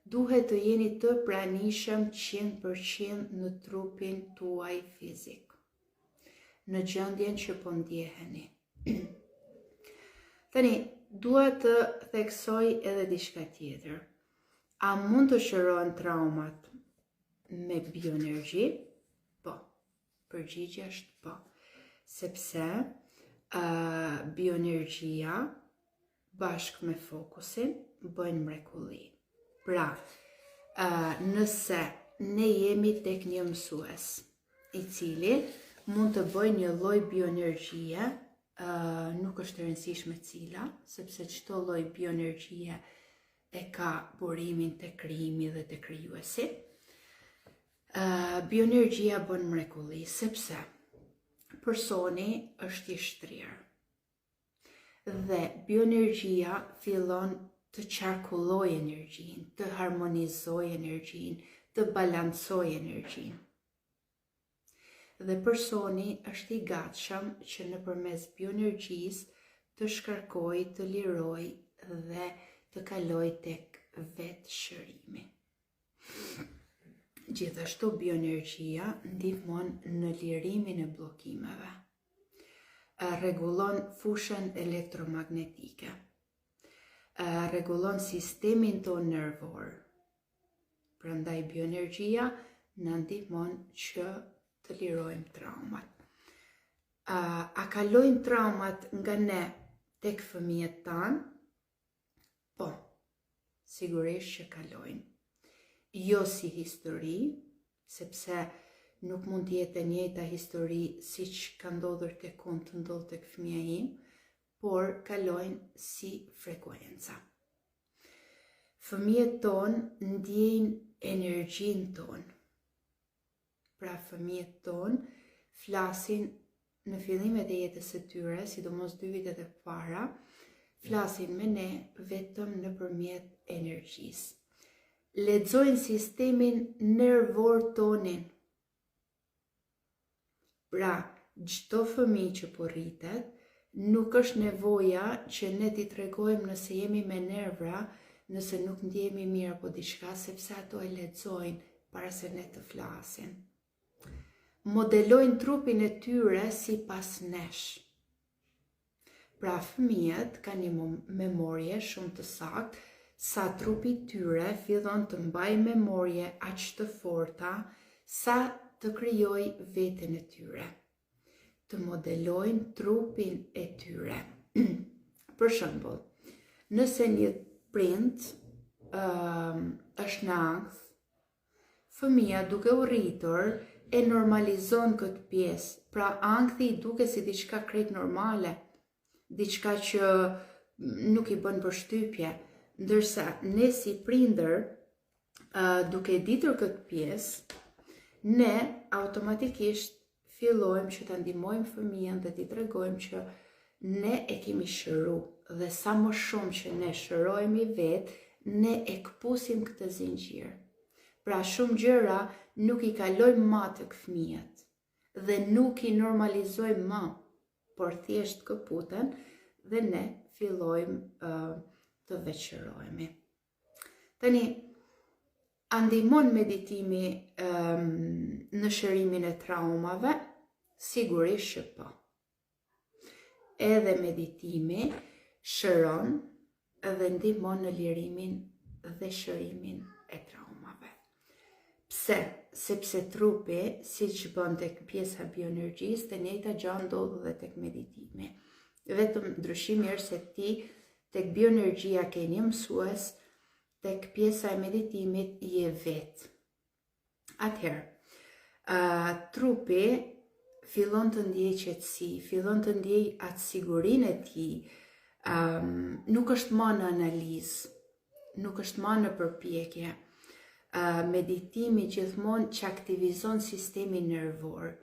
duhet të jeni të pranishëm 100% në trupin tuaj fizik, në gjendjen që po ndjeheni. Tani, dua të theksoj edhe diçka tjetër. A mund të shërohen traumat me bioenergji? Po. Përgjigjja është po. Sepse bioenergjia bashkë me fokusin bëjnë mrekulli. Pra, nëse ne jemi tek një mësues i cili mund të bëjë një lloj bioenergjie, nuk është e rëndësishme cila, sepse çdo lloj bioenergjie e ka burimin te krijimi dhe te krijuesi. Bioenergjia bën mrekulli, sepse personi është i shtrirë. Dhe bioenergjia fillon të qarkulloj energjinë, të harmonizoj energjinë, të balancoj energjinë. Dhe personi është i gatshëm që nëpërmes bioenergjisë të shkarkoj, të liroj dhe të kaloj tek vetëshërimi. Gjithashtu bioenergjia ndihmon në lirimin e bllokimeve. Rregullon fushën elektromagnetike. Rregullon sistemin tonë nervor. Prandaj bioenergjia na ndihmon që të lirojmë traumat. A kalojnë traumat nga ne tek fëmijët tanë? Po, sigurisht që kalojnë. Jo si histori, sepse nuk mund të jetë e njëjta histori siç ka ndodhur tek unë të ndodh tek fëmia im, por kalojnë si frekuenca. Fëmijët tonë ndjejnë energjinë tonë. Pra fëmijët tonë flasin në fillimet e jetës së tyre, sidomos 2 vitet e para, flasin me ne vetëm nëpërmjet energjisë. Lexojnë sistemin nervor tonin. Pra, çdo fëmijë që po rritet, nuk është nevoja që ne t'i tregojmë nëse jemi me nervra, nëse nuk ndjehemi mirë apo diçka, sepse ato e lexojnë para se ne të flasin. Modelojnë trupin e tyre sipas nesh. Pra fëmijët kanë një memorje shumë të saktë sa trupi i tyre fillon të mbajë memorje aq të forta sa të krijojë veten e tyre. Të modelojnë trupin e tyre. Për shembull, nëse një prind është në ankth, fëmia duke u rritur e normalizon këtë pjesë. Pra ankthi i duket si diçka krejt normale, diçka që nuk i bën përshtypje, ndërsa ne si prindër, duke ditur këtë pjesë, ne automatikisht fillojmë që ta ndihmojmë fëmijën dhe t'i tregojmë që ne e kemi shëru dhe sa më shumë që ne shërohemi vetë, ne e këpusim këtë zinxhir. Pra shumë gjëra nuk i kalojmë më tek fëmijët dhe nuk i normalizojmë më, por thjesht këputen dhe ne fillojmë të veçërohemi. Tani, a ndihmon meditimi në shërimin e traumave? Sigurisht që po. Edhe meditimi shëron dhe ndihmon në lirimin dhe shërimin e traumave. Pse? Sepse trupi, siç bën tek pjesa bioenergjisë, të njëjta gjë ndodh edhe tek meditimi. Vetëm ndryshimi është se ti tek bioenergjia ke një mësues, tek pjesa e meditimit je vetë. Atëherë, trupi fillon të ndjej qetësi, fillon të ndjej atë sigurinë e tij, nuk është më në analizë, nuk është më në përpjekje. Meditimi gjithmonë që aktivizon sistemin nervor.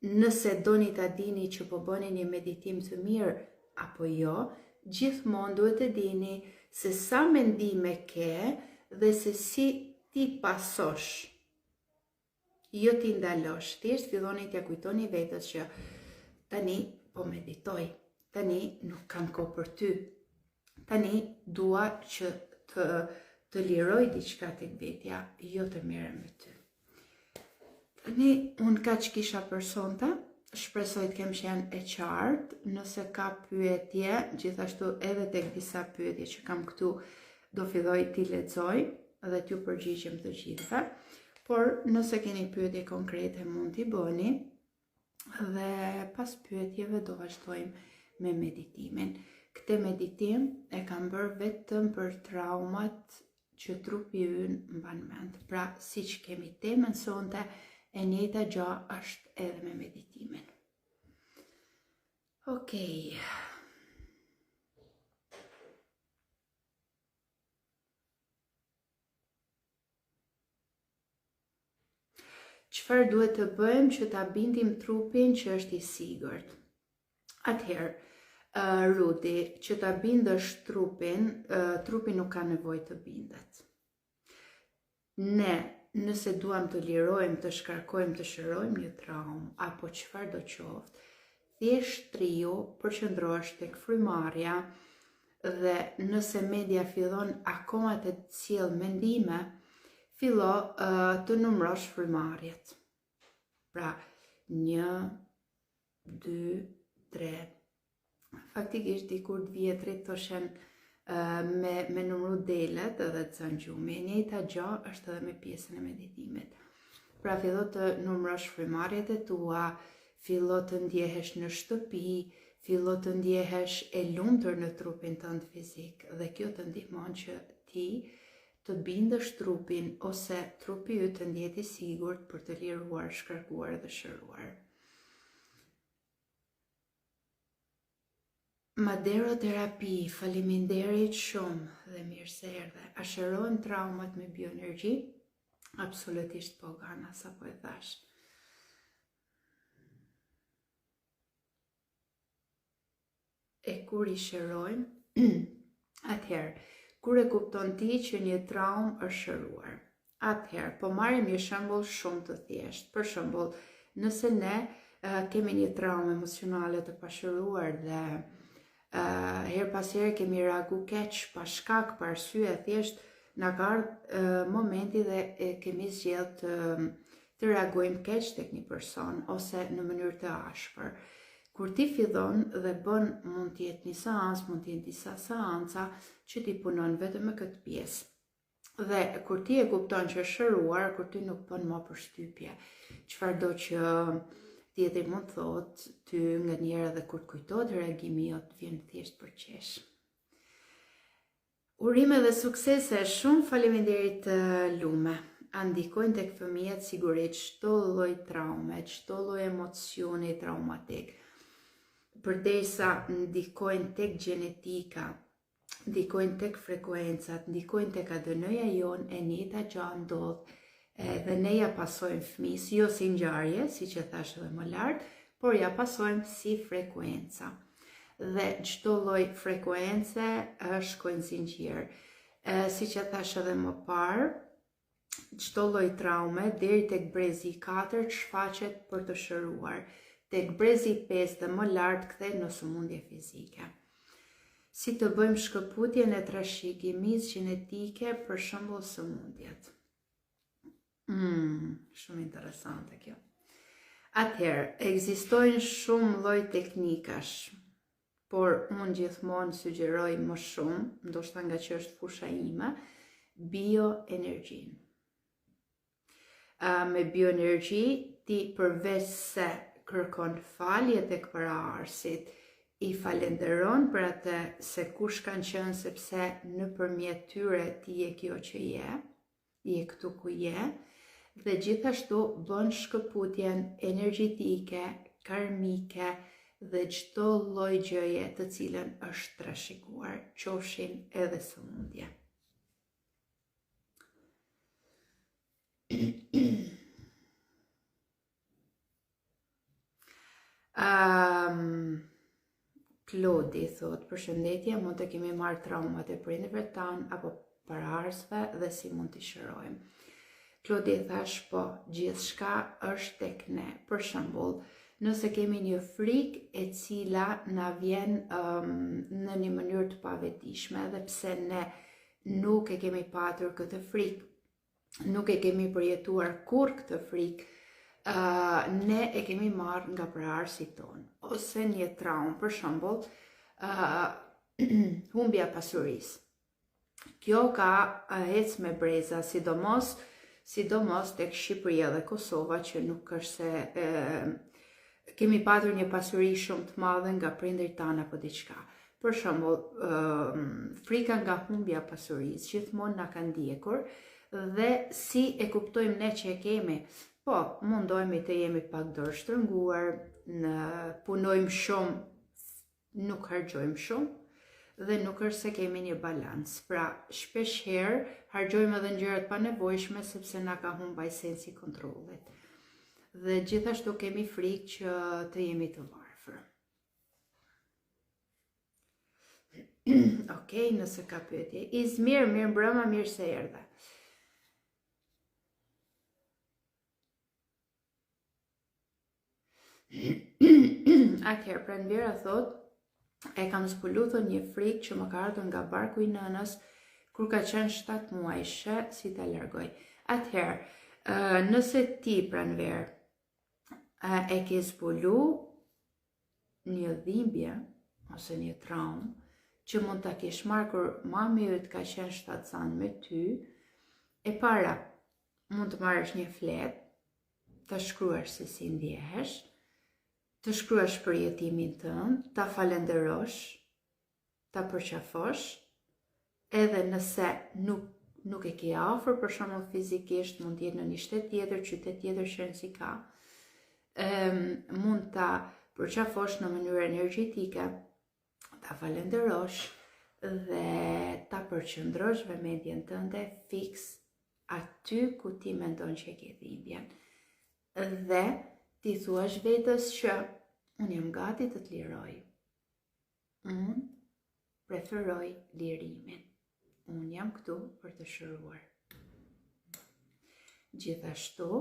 Nëse doni ta dini që po bëni një meditim të mirë apo jo, gjithmonë duhet të dini se sa mendime ke dhe se si ti pasosh. Jo ti ndalosh, thjesht filloni t'ja kujtoni vetes që tani po meditoj, tani nuk kam kohë për ty, tani dua që të liroj diçka tek vetja, jo të merrem me ty. Tani, unë kaq kisha për sonte, shpresoj të kem qenë e qartë, nëse ka pyetje, gjithashtu edhe tek disa pyetje që kam këtu, do filloj t'i lexoj dhe t'ju përgjigjem të gjithëve, por nëse keni pyetje konkrete mund t'i bëni dhe pas pyetjeve do vazhdojmë me meditimin. Këtë meditim e kam bërë vetëm për traumat që trupi ynë mban mend. Pra, siç kemi temën sonte, e njëjta gjë është edhe me meditimin. Okej. Çfarë duhet të bëjmë që ta bindim trupin që është i sigurt? Atëherë, Rudi, që ta bindësh trupin, trupi nuk ka nevojë të bindet. Ne, nëse duam të lirojmë, të shkarkojmë, të shërojmë një traumë, apo çfarë do qoftë, thjesht triu përqendrohesh tek frymarrja dhe nëse media fillon akoma të sjell mendime, fillo të numërosh frymarrjet. Pra, 1, 2, 3. Faktikisht dikur të vjetrit thoshen me numru delet edhe të zënë gjumë. E njëjta gjë është edhe me pjesën e meditimit. Pra, fillo të numërosh frymarrjet e tua, fillo të ndjehesh në shtëpi, fillo të ndjehesh e lumtur në trupin tënd fizik dhe kjo të ndihmon që ti të bindësh trupin ose trupi yt të ndjeti sigurt për të liruar, shkarkuar dhe shëruar. Madero Terapi, faleminderit shumë dhe mirë se erdhe. A shërohen traumat me bioenergji? Absolutisht po, Gana, sa po e thash. E kur i shërojmë? Atëherë, kur e kupton ti që një traumë është shëruar? Atëherë, po marrim një shembull shumë të thjeshtë. Për shembull, nëse ne kemi një traumë emocionale të pashëruar dhe her pas here kemi reagu keq, pa shkak, pa arsye, thjesht na ka ardhur momenti dhe kemi zgjedhur të reagojmë keq tek një person ose në mënyrë të ashpër. Kur ti fillon dhe bën, mund të jetë një seancë, mund të jetë disa seanca që ti punon vetëm me këtë pjesë. Dhe kur ti e kupton që është shëruar, kur ti nuk bën më përshtypje, çfarëdo që tjetri mund thot, ty nga njëra dhe kur kujtohet reagimi jot vjen thjesht për qesh. Urime dhe suksese, shumë faleminderit Lume. A ndikojnë tek fëmijët sigurisht çdo lloj traume, çdo lloj emocioni traumatik. Përderisa ndikojnë tek gjenetika, ndikojnë tek frekuencat, ndikojnë tek ADN-ja jon, e njëjta gjë ndodh dhe ne ja pasojmë fëmis, jo si ngjarje, siç e thash edhe më lart, por ja pasojmë si frekuenca. Dhe çdo lloj frekuence shkojnë zinxhir. Siç e thash edhe më parë, çdo lloj traume deri tek brezi 4 shfaqet për të shëruar. Tek brezi 5 dhe më lart kthehet në sëmundje fizike. Si të bëjmë shkëputjen e trashëgimisë gjenetike, për shembull sëmundjet. Shumë interesante kjo. Atëherë, ekzistojnë shumë lloj teknikash, por unë gjithmonë sugjeroj më shumë, ndoshta nga që është fusha ime, bioenergjin. Me bioenergji, ti përveç se kërkon falje tek paraarsit, i falenderon për atë se kush kanë qenë sepse nëpërmjet tyre ti je kjo që je këtu ku je, dhe gjithashtu bën shkëputjen energjetike, karmike dhe çdo lloj gjëje të cilën është trashëguar, qofshin edhe sëmundje. Klodi thot, përshëndetje, mund të kemi marrë traumat e prindërve tanë apo paraardhësve dhe si mund t'i shërojmë. Klodi thash, po, gjithçka është tek ne. Për shembull, nëse kemi një frikë e cila na vjen në një mënyrë të pavetishme, dhe pse ne nuk e kemi patur këtë frikë, nuk e kemi përjetuar kurrë këtë frikë, ne e kemi marrë nga paraardhësit tonë, ose një traumë, për shembull, humbja pasurisë. Kjo ka ec me breza, sidomos tek Shqipëria dhe Kosova, që nuk është se kemi patur një pasuri shumë të madhe nga prindërit tanë apo diçka. Për shembull, frika nga humbja e pasurisë gjithmonë na ka ndjekur dhe si e kuptojmë ne që e kemi, po mundohemi të jemi pak dorë shtrënguar, punojmë shumë, nuk harxojmë shumë, dhe nuk është se kemi një balans. Pra, shpesh herë harxojmë edhe gjërat pa nevojshme sepse na ka humbur sensi i kontrollit. Dhe gjithashtu kemi frikë që të jemi të varfër. Okej, nëse ka pyetje. Izmir, mirë mbrëma, mirë se erdhe. Atëherë, pranvera thotë, e kam zbuluar një frikë që më ka ardhur nga barku i nënës kur ka qenë 7 muajshe, si ta largoj. Atëherë, nëse ti pranver e ke zbulu një dhimbje ose një traumë që mund ta kesh marrë kur mami yt ka qenë shtatsan me ty, e para mund të marrësh një fletë, të shkruash se si ndjehesh, të shkruash për jetimin tënd, ta falenderosh, ta përqafosh, edhe nëse nuk e ke afër, për shembull fizikisht, mund të jetë në një shtet tjetër, qytet tjetër që si ka, mund ta përqafosh në mënyrë energjetike, ta falenderosh dhe ta përqendrosh vëmendjen tënde fiks aty ku ti mendon që e ke dhimbjen. Dhe ti thuash vetës që unë jam gati të të liroj. Unë preferoj lirimin. Unë jam këtu për të shëruar. Gjithashtu,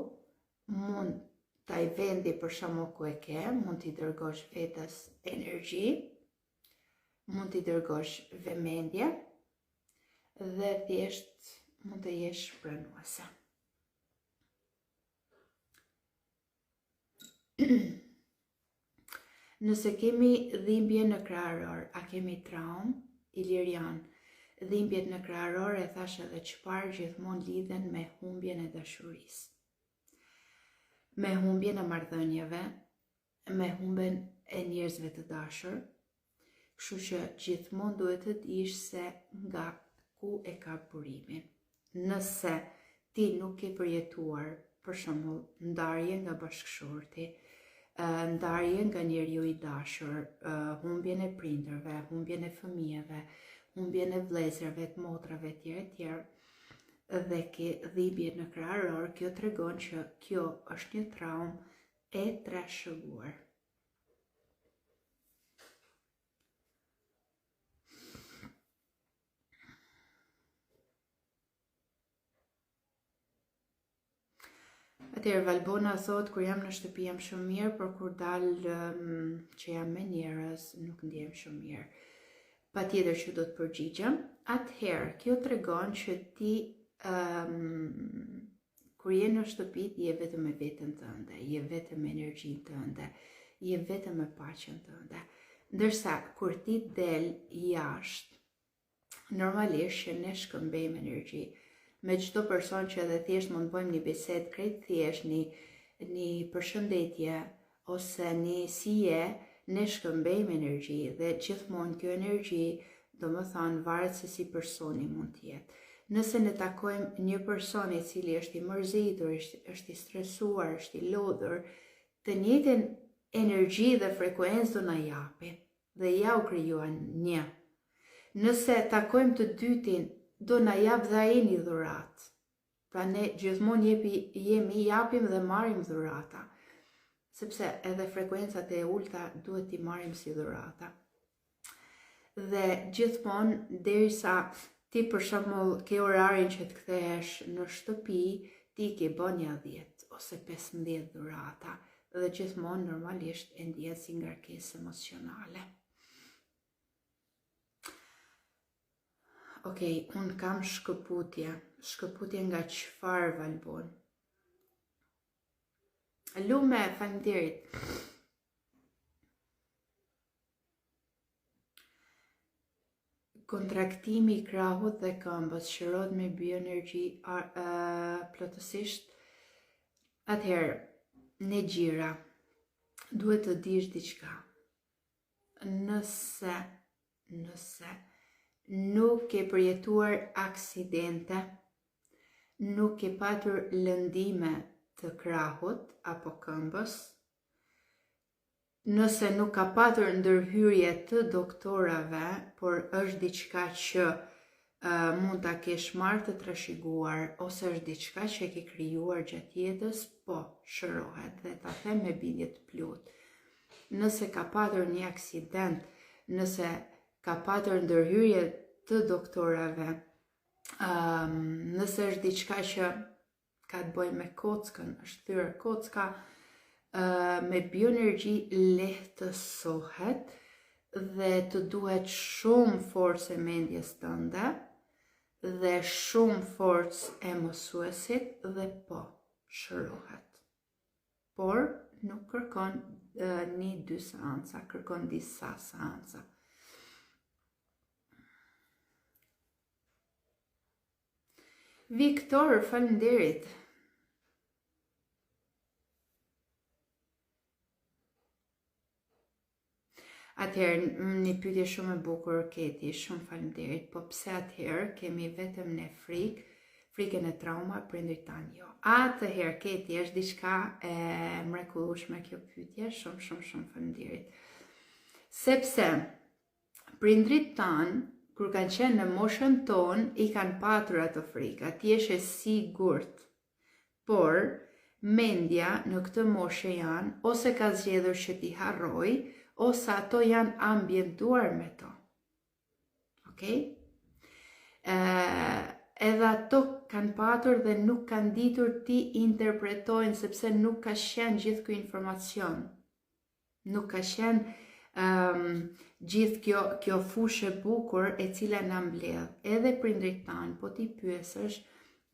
mund taj vendi për shkakun ku e ke, mund t'i dërgosh vetës energji, mund t'i dërgosh vëmendje dhe thjesht mund të jesh pranuese. Nëse kemi dhimbje në krahëror, a kemi traumë? Ilirian, dhimbjet në krahëror, e thash edhe çfarë, gjithmonë lidhen me humbjen e dashurisë, me humbjen e marrëdhënieve, me humbjen e njerëzve të dashur. Kështu që gjithmonë duhet të dish se nga ku e ka burimin. Nëse ti nuk ke përjetuar, për shembull, ndarje nga bashkëshorti, ndarje nga njeriu i dashur, humbjen e prindërve, humbjen e fëmijëve, humbjen e vëllezërve, të motrave etj, dhe ke dhimbje në krahëror, kjo tregon që kjo është një traumë e trashëguar. Atëherë Valbona thot, kur jam në shtëpi jam shumë mirë, por kur dal që jam me njerëz nuk ndjem shumë mirë. Patjetër që do të përgjigjem. Atëherë, kjo tregon që ti kur je në shtëpi je vetëm me veten tënde, je vetëm me energjinë tënde, je vetëm me paqen tënde. Ndërsa kur ti del jashtë, normalisht që ne shkëmbejmë energji. Me çdo person që edhe thjesht mund bëjmë një bisedë krejt thjesht, një përshëndetje ose një si je, ne shkëmbejmë energji dhe gjithmonë kjo energji, domethënë varet se si personi mund të jetë. Nëse ne takojmë një person i cili është i mërzitur, është i stresuar, është i lodhur, të njëjtën energji dhe frekuencë do na japi dhe ja u krijuan një. Nëse takojmë të dytin, do na jap dhe ai një dhuratë. Pra ne gjithmonë japim dhe marrim dhurata, sepse edhe frekuencat e ulta duhet t'i marrim si dhurata. Dhe gjithmonë derisa ti për shembull ke orarin që të kthehesh në shtëpi, ti ke bën ja 10 ose 15 dhurata dhe gjithmonë normalisht e ndjen si ngarkesë emocionale. Okej, unë kam shkëputje. Shkëputje nga çfarë, Valbon? Lume, faleminderit. kontraktimi i krahut dhe këmbës shërohet me bioenergji plotësisht. Atëherë, ne gjira, duhet të dish diçka. Nëse nuk ke përjetuar aksidente, nuk ke patur lëndime të krahut apo këmbës, nëse nuk ka patur ndërhyrje të doktorave, por është diçka që mund ta kesh marrë të trashëguar, ose është diçka që e ke krijuar gjatë jetës, po shërohet dhe ta them me bindje të plotë. Nëse ka patur një aksident, nëse ka patur ndërhyrje të doktorave, nëse është diçka që ka të bëjë me kockën, është thyrë kocka, me bioenergji lehtësohet dhe të duhet shumë forcë e mendjes tënde dhe shumë forcë e mësuesit dhe po shërohet. Por nuk kërkon 1-2 seanca, kërkon disa seanca. Viktor, faleminderit. Atëherë, një pyetje shumë e bukur, Keti, shumë faleminderit, po pse atëherë kemi vetëm ne frikën e trauma, prindrit tanë jo. Atëherë, Keti, është diçka e mrekullueshme kjo pyetje, shumë faleminderit. Sepse prindrit tanë, kur kanë qenë në moshën tonë, i kanë patur ato frika, ti je sigurt. Por mendja në këtë moshë janë ose ka zgjedhur që ti harroj, ose ato janë ambientuar me to. Okej? Edhe ato kanë patur dhe nuk kanë ditur ti interpretojnë, sepse nuk ka qenë gjithë ky informacion. Nuk ka qenë gjithë kjo fushë e bukur e cila na mbledh. Edhe prindrit tanë, po ti pyesësh,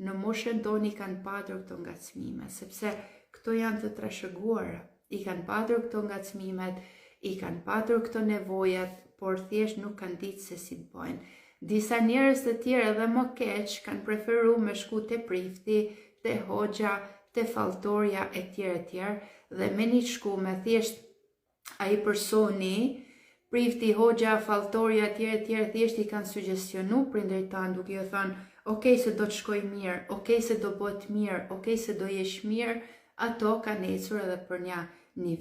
në moshën tonë i kanë patur këto ngacmime, sepse këto janë të trashëguara. I kanë patur këto ngacmimet, i kanë patur këto nevojat, por thjesht nuk kanë ditë se si të bëjnë. Disa njerëz të tjerë edhe më keq kanë preferuar me shku te prifti, te hoxha, te falltorja etj. Dhe me një shku me thjesht ai personi, prifti, hoxha, falltorja etj. Thjesht i kanë sugjestionu prindërit tanë duke ju thënë, okej se do të shkoj mirë, okej se do bëhet mirë, okej se do jesh mirë, ato kanë ecur edhe për një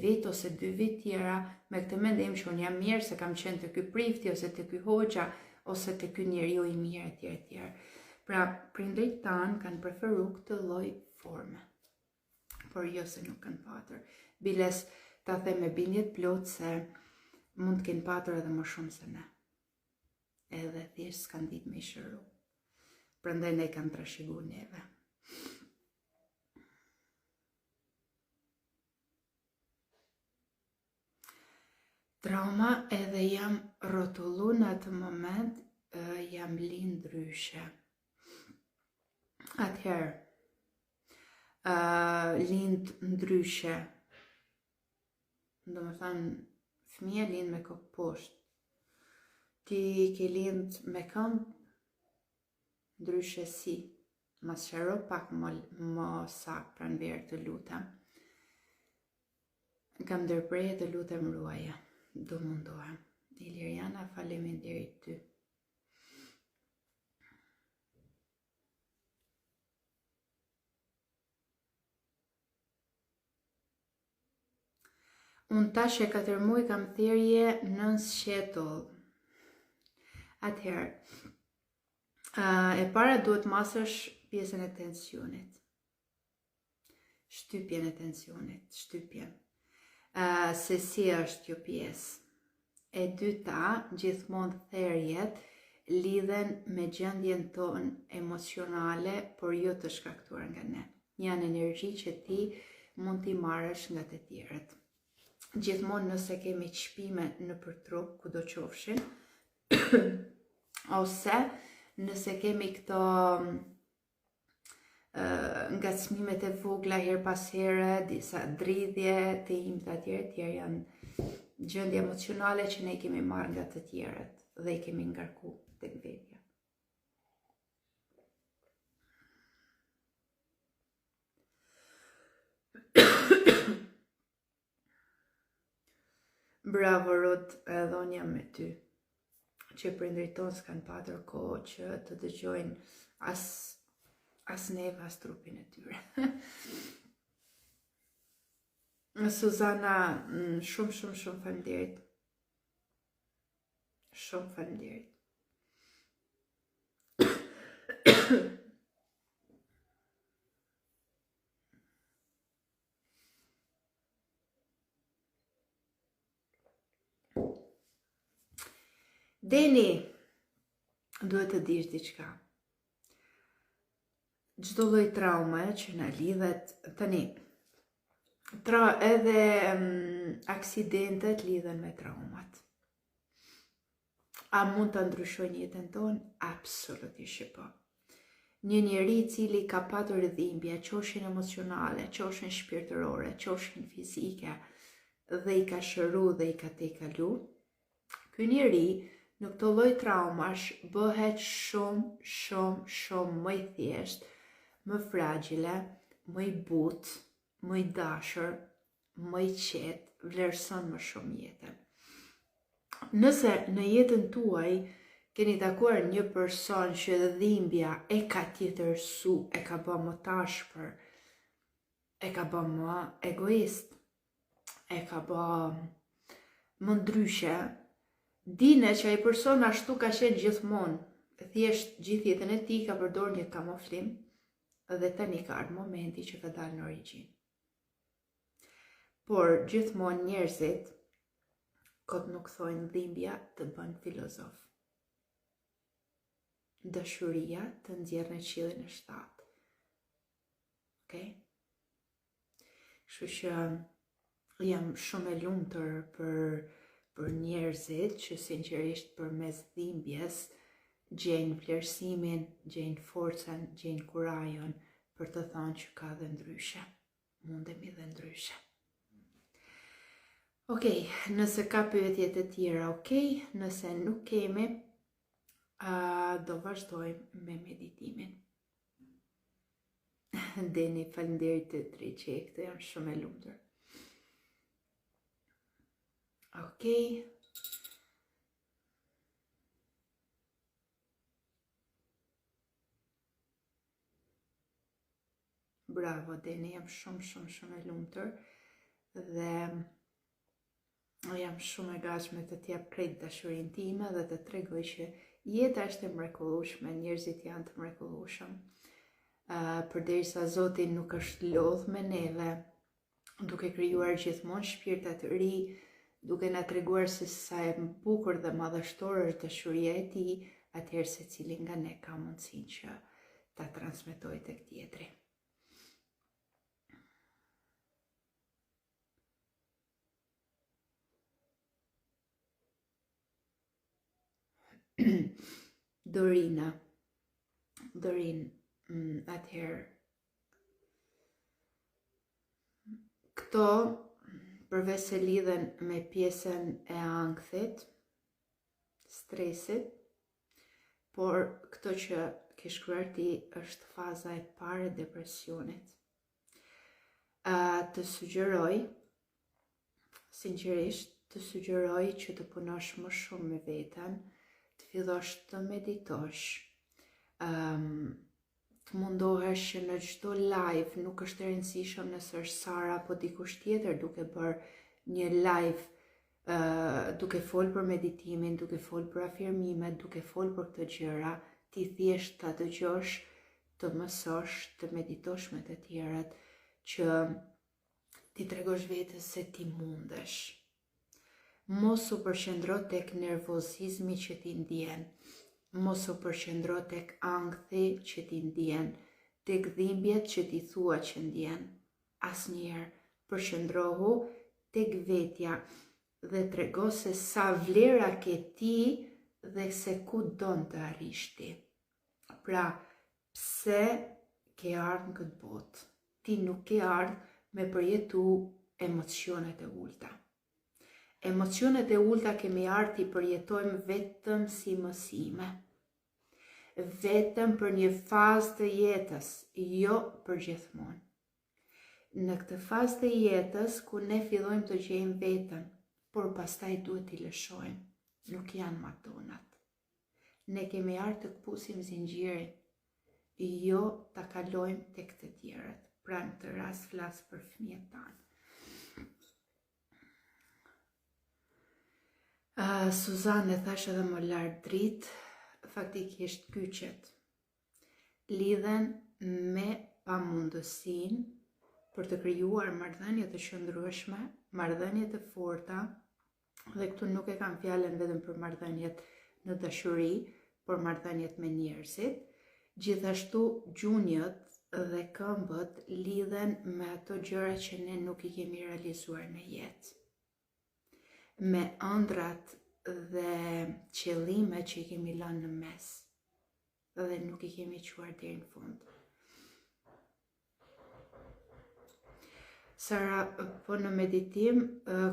vit ose 2 vit tjera me këtë mendim që unë jam mirë se kam qenë të ky prifti ose të ky hoxha ose të ky njeriu i mirë etj. Pra, prindërit tanë kanë preferuar këtë lloj forme. Por jo se nuk kanë patur. Biles ta them me bindje të plotë se mund të kenë patur edhe më shumë se ne. Edhe thjesht s'kan ditë me i shëru. Prandaj ne kanë trashëguar neve. Trauma edhe jam rrotullu në atë moment, jam lind ndryshe. Atëherë, lind ndryshe. Do më thënë, fëmija lind me kokë poshtë. Ti ke lind me këmbë, ndryshe si. Ma shëro pak më saktë pranverë të lutem. Kam ndërpreje të lutem ruaja. Do mundohem. Iliriana, faleminderit ty. Unë tash e 4 muaj kam thirrje nën shëtull. Atëherë, e para duhet masësh pjesën e tensionit. Shtypjen e tensionit, shtypjen. Se si është kjo pjesë. E dyta, gjithmonë therrjet lidhen me gjendjen tonë emocionale, por jo të shkaktuar nga ne. Janë energji që ti mund t'i marrësh nga të tjerët. Gjithmonë nëse kemi çpime nëpër trup, kudo qofshin, ose nëse kemi këto ngacmimet e vogla her pas here, disa dridhje të imta etj. Janë gjendje emocionale që ne kemi marrë nga të tjerët dhe i kemi ngarku. tek vetja. Bravo Rod, edhe unë jam me ty, që prindrit tonë s'kan patër kohë që të dëgjojnë as neve, as trupin e tyre. Suzana, shumë faleminderit. Shumë faleminderit. Deni, duhet të dish diçka. Çdo lloj traume që na lidhet tani, edhe aksidentet lidhen me traumat. A mund të ndryshojnë jetën tonë? Absolutisht që po. Një njeri I cili ka patur dhimbje, qofshin emocionale, qofshin shpirtërore, qofshin fizike, dhe I ka shëru dhe I ka tejkalu, ky njeri në këto lloj traumash bëhet shumë më I thjesht, më fragile, më I butë, më I dashur, më I qetë, vlerëson më shumë jetën. Nëse në jetën tuaj keni takuar një person që dhimbja e ka tjetërsu, e ka bë më tashpër, e ka bë më egoist, e ka bë më ndryshe, dine që ai person ashtu ka qenë gjithmonë, thjesht gjithë jetën e tij ka përdorur një kamuflim dhe tani ka ardhur momenti që ka dalë në origjinë. Por gjithmonë njerëzit kot nuk thojnë dhimbja të bën filozof. Dashuria të nxjerr në qiellin e 7. Okej? Kështu që jam shumë e lumtur për njerëzit që sinqerisht përmes dhimbjes gjejnë vlerësimin, gjejnë forcën, gjejnë kurajon për të thënë që ka dhe ndryshe. Mundemi dhe ndryshe. Okej, nëse ka pyetje të tjera, okej, nëse nuk kemi, do vazhdojmë me meditimin. Deni, faleminderit të tri që e këtë, jam shumë e lumtur. Okej. Bravo, Deni, jam shumë e lumtur dhe jam shumë e gatshme të t'jap krejt dashurinë time dhe të tregoj që jeta është e mrekullueshme, njerëzit janë të mrekullueshëm. Përderisa Zoti nuk është lodh me neve, duke krijuar gjithmonë shpirta të ri, duke na treguar se sa e bukur dhe madhështore është dashuria e Tij, atëherë secili nga ne ka mundësinë që ta transmetojë tek tjetri. Dorina, atëherë, këto përveç se lidhen me pjesën e ankthit, stresit, por këto që ke shkruar ti është faza e parë e depresionit. Të sugjeroj, sinqerisht, të sugjeroj që të punosh më shumë me veten, të fillosh të meditosh, të mundohesh që në çdo live, nuk është e rëndësishëm nëse është Sara apo dikush tjetër duke bërë një live, duke folë për meditimin, duke folë për afirmimet, duke folë për këtë gjëra, ti thjesht ta dëgjosh, të mësosh, të meditosh me të tjerët, që ti tregosh vetes se ti mundesh. Mos u përqendro tek nervozizmi që ti ndjen, mos u përqendro tek ankthi që ti ndjen, tek dhimbjet që ti thua që ndjen. Asnjëherë, përqendrohu tek vetja dhe trego se sa vlera ke ti dhe se ku don të arrish ti. Pra, pse ke ardhur në këtë botë? Ti nuk ke ardhur me përjetu emocionet e ulta. Emocionet e ulta kemi ardhur t'i përjetojmë vetëm si mësime. vetëm për një fazë të jetës, jo për gjithmonë. Në këtë fazë të jetës, ku ne fillojmë të gjejmë vetën, por pastaj duhet t'i lëshojmë, nuk janë martonat. Ne kemi ardhur të këpusim zinxhirin, jo ta kalojmë tek të tjerët. Pra në të rast flas për fëmijët tanë. Suzane thash edhe më lart dritë, faktikisht kyçet lidhen me pamundësinë për të krijuar marrëdhënie të qëndrueshme, marrëdhënie të forta, dhe këtu nuk e kam fjalën vetëm për marrëdhëniet në dashuri, por marrëdhëniet me njerëzit. Gjithashtu gjunjët dhe këmbët lidhen me ato gjëra që ne nuk i kemi realizuar në jetë, me ëndrat dhe qëllime që i kemi lënë në mes dhe nuk i kemi çuar deri në fund. Sara, po në meditim,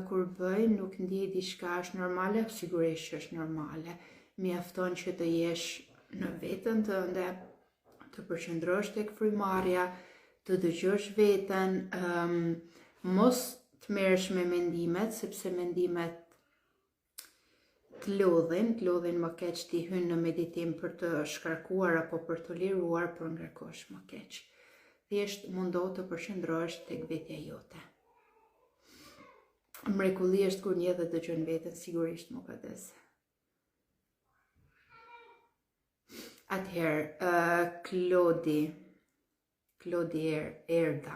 kur bëj, nuk ndiej diçka është normale, sigurisht që është normale. Mjafton që të jesh në veten tënde, të përqendrosh tek frymëmarrja, të dëgjosh veten, mos të merresh me mendimet, sepse mendimet të lodhin më keq, ti hyn në meditim për të shkarkuar apo për të liruar, por ngarkosh më keq. Thjesht mundohu të përqendrohesh tek vetja jote. Mrekulli është kur një dhe dëgjon veten, sigurisht më kades. Atëherë, Klodi Erda.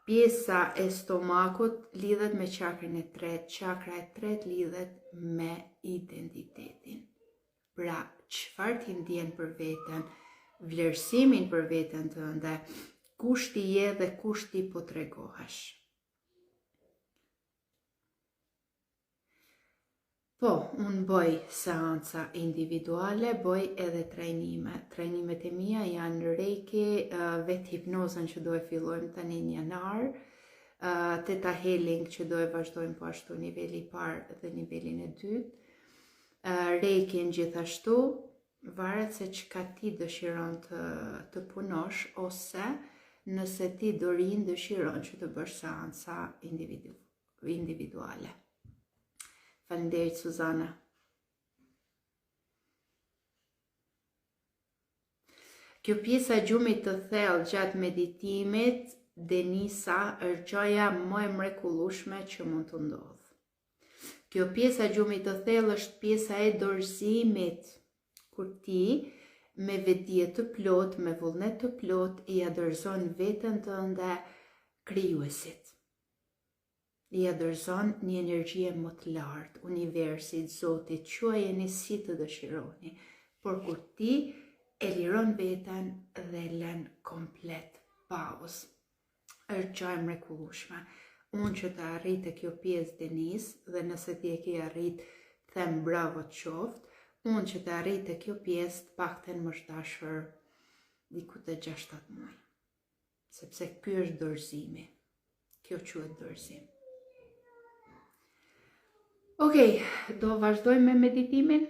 Pjesa e stomakut lidhet me çakrën e tretë, çakra e tretë lidhet me identitetin. Pra, çfarë ti ndjen për veten, vlerësimin për veten tënde, kush ti je dhe kush ti po tregohesh. Po, unë bëj seanca individuale, bëj edhe trajnime. Trajnimet e mia janë reiki, vetë hipnozën që do e fillojmë tani në janar, Theta Healing që do e vazhdojmë po ashtu niveli i parë dhe nivelin e dytë, reikin gjithashtu, varet se çka ti dëshiron të punosh, ose nëse ti dorin dëshiron që të bësh seanca individuale. Faleminderit Suzana. Kjo pjesa e gjumit të thellë gjatë meditimit, Denisa, është gjëja më e mrekullueshme që mund të ndodhë. Kjo pjesa e gjumit të thellë është pjesa e dorëzimit, kur ti me vetdije të plot, me vullnet të plot, i dorëzon veten tënde krijuesit. I dorëzon një energjie më të lartë, universit, Zotit, quajeni si të dëshironi, por kur ti e liron veten dhe lën komplet pauzë, është gjë e mrekullueshme. Unë që të arritë kjo pjesë Denis, dhe nëse ti e ke arrit, them bravo të qoftë, unë që të arritë kjo pjesë të paktën më dashur diku te 6-7 muaj. Sepse ky është dorëzimi. Kjo quhet dorëzim. Okej, do vazhdojmë me meditimin.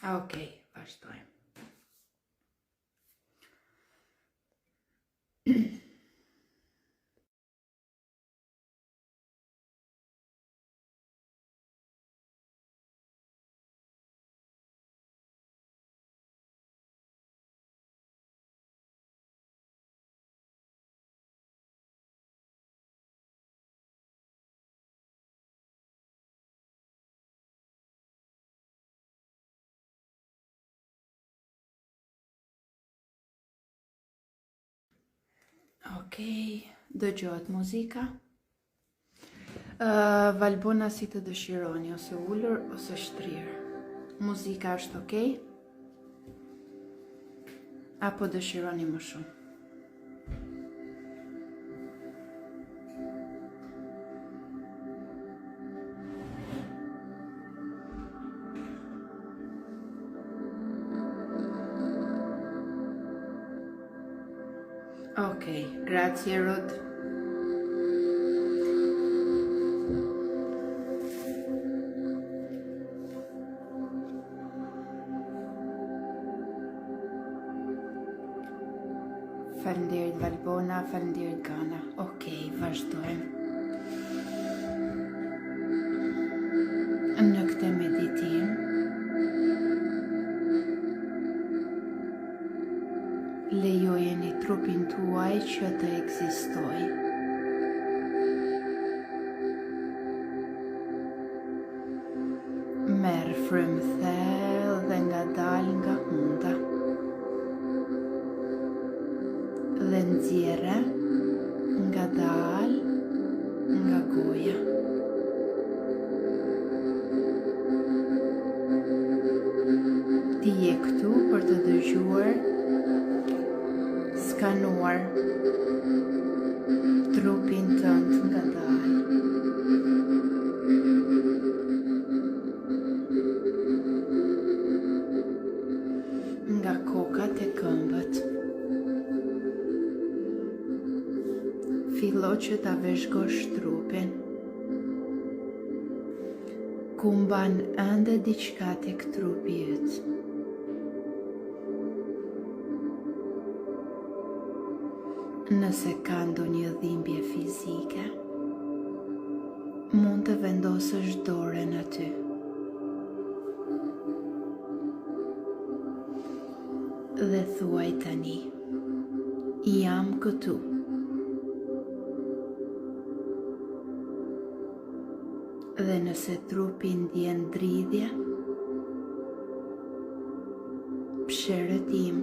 Okej, vazhdojmë. Okej, dëgjohet muzika. Valbona si të dëshironi, ose ullur, ose shtrirë. Muzika është okej? Apo dëshironi më shumë? Ok, grazie Rod. Faleminderit Valbona, faleminderit Gana. Okej, vazhdojmë. Në këtë meditim lejojeni trupin tuaj që të ekzistojë. Merë frymë thellë dhe ngadalë nga hunda. Dhe nxjerrë ngadalë nga goja. Ti je këtu për të dëgjuar, skanuar trupin tënd ngadalë. Nga kokat e këmbët. Fillo që ta veshgosh trupin. Ku mban ende diçka tek trupi yt. Nëse ka ndonjë dhimbje fizike, mund të vendosësh dorën aty. Dhe thuaj tani, jam këtu. Dhe nëse trupi ndjen dridhje, psherët im,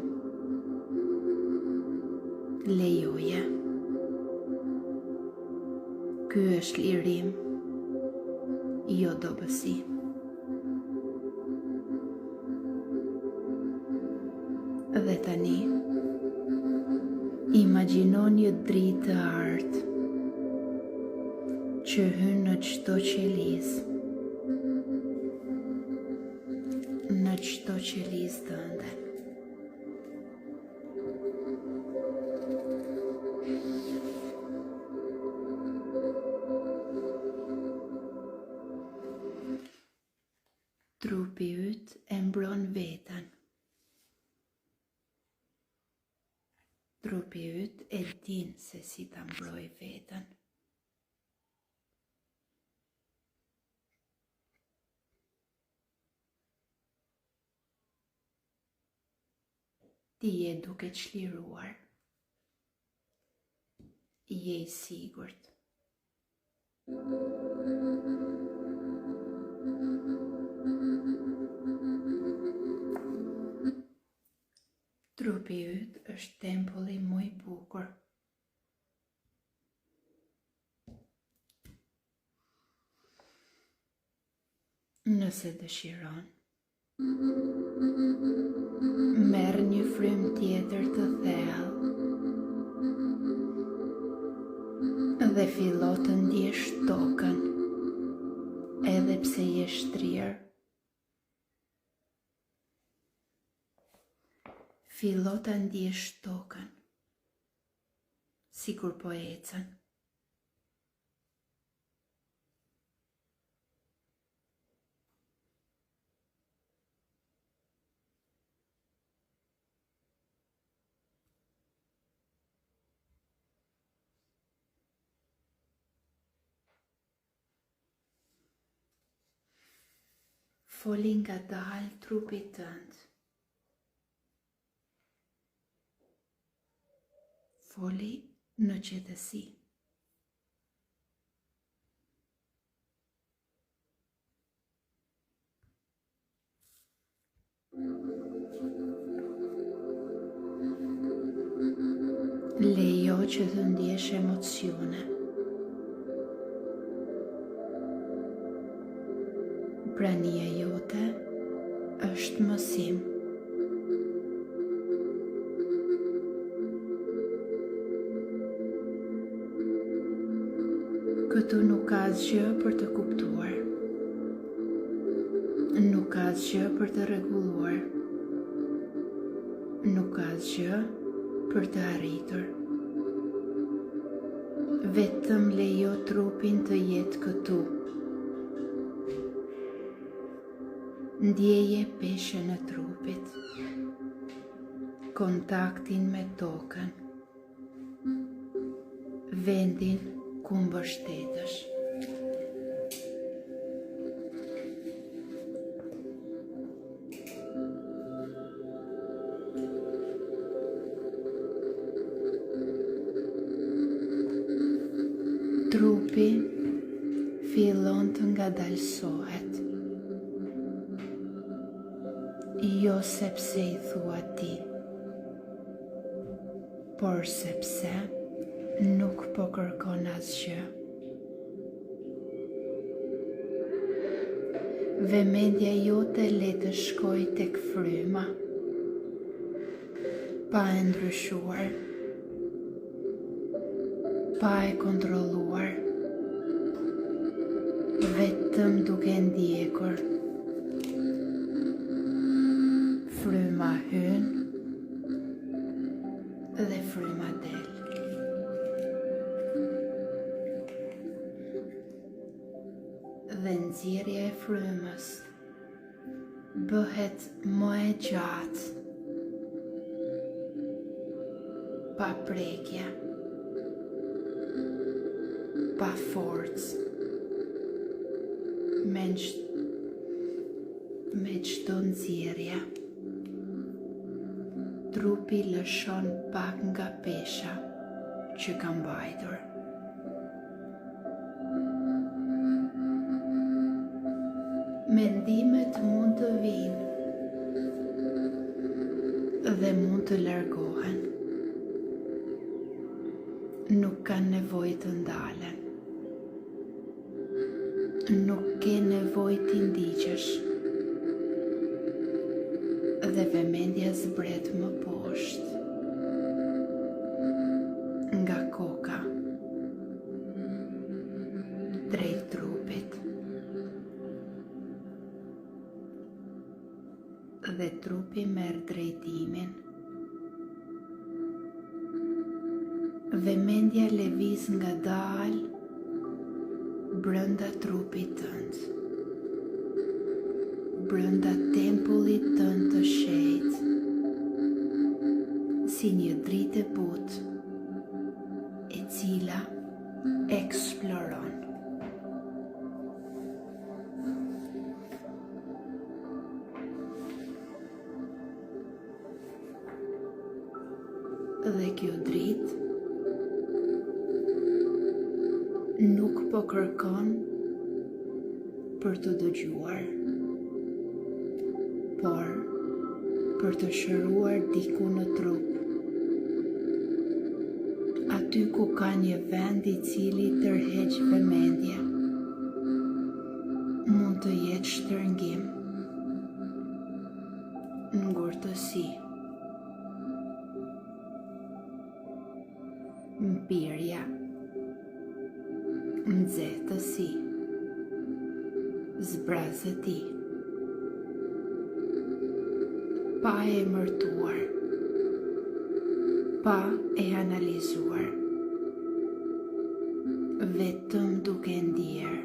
lejoje. Ky është lirim, jo dobësi. Dhe tani, imagjino një dritë të artë që hyn në çdo qelizë, në çdo qelizë tënde. Trupi yt e mbron veten. Trupi yt e din se si ta mbroj veten. Ti je duke çliruar. Je I sigurt. Trupi yt është tempulli më I bukur. Nëse dëshiron, merr një frymë tjetër të thellë dhe fillo të ndjesh tokën, edhe pse je shtrirë. Fillo të ndjesh tokën, sikur po ecën. Foli ngadalë trupit tënd. Foli në qetësi. Lejo që të ndjesh emocione. Prania jote është mësim. Këtu nuk ka asgjë për të kuptuar. Nuk ka asgjë për të rregulluar. Nuk ka asgjë për të arritur. Vetëm lejo trupin të jetë këtu. Ndjeje peshën e trupit, kontaktin me tokën, vendin ku mbështetesh. Trupi fillon të ngadalsohet, jo sepse i thua ti, por sepse nuk po kërkon asgjë. Vëmendja jote le të shkojë tek fryma, pa e ndryshuar, pa e kontrolluar, vetëm duke ndjekur. Fryma hyn dhe fryma del. Dhe nxjerrja e frymës bëhet më e gjatë, pa prekje, pa forcë, me çdo nxjerrje. Trupi lëshon pak nga pesha që ka mbajtur. Mendimet mund të vinë dhe mund të largohen. Nuk kanë nevojë të ndalen. Nuk ke nevojë të ndiqesh. Dhe vëmendja zbret më poshtë, nga koka, drejt trupit. Dhe trupi merr drejtimin. Vëmendja lëviz ngadalë brenda trupit tënd, brenda tempullit tënd të shejtë, si një dritë e butë e cila eksploron. Dhe kjo dritë nuk po kërkon për të dëgjuar, por për të shëruar diku në trup, aty ku ka një vend i cili tërheq vëmendje. Mund të jetë shtrëngim, ngurtësi, mpirja, nxehtësi, zbrazëti, pa e emërtuar, pa e analizuar, vetëm duke ndjer,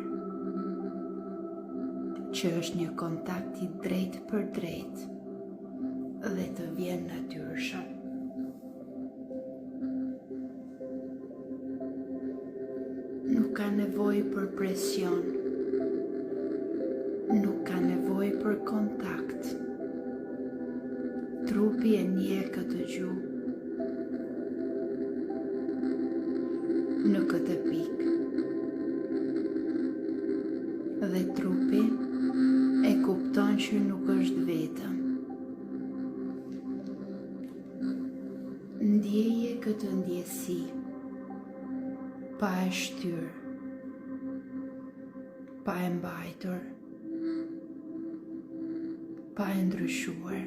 që është një kontakt i drejt për drejt dhe të vjen natyrshëm. Nuk ka nevojë për presion, nuk ka nevojë për kontakt. Trupi e njeh këtë gjuhë. Në këtë pikë. Dhe trupi e kupton që nuk është vetëm. Ndjeje këtë ndjesi, pa e shtyr, pa e mbajtur, pa e ndryshuar.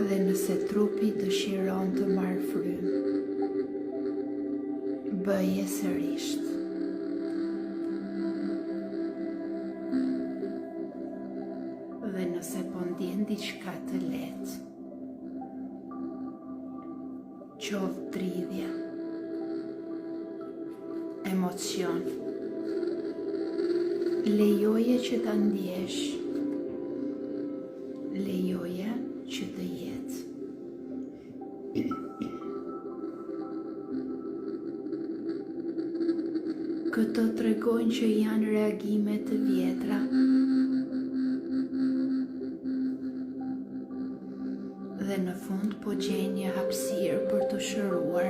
Dhe nëse trupi dëshiron të marrë frymë, bëje sërisht. Dhe nëse po ndjen diçka të lehtë, qoftë dridhje, emocion, lejoje që ta ndjesh, lejoje që të jetë. Këto tregojnë që janë reagime të vjetra. Dhe në fund po gjen një hapësirë për të shëruar.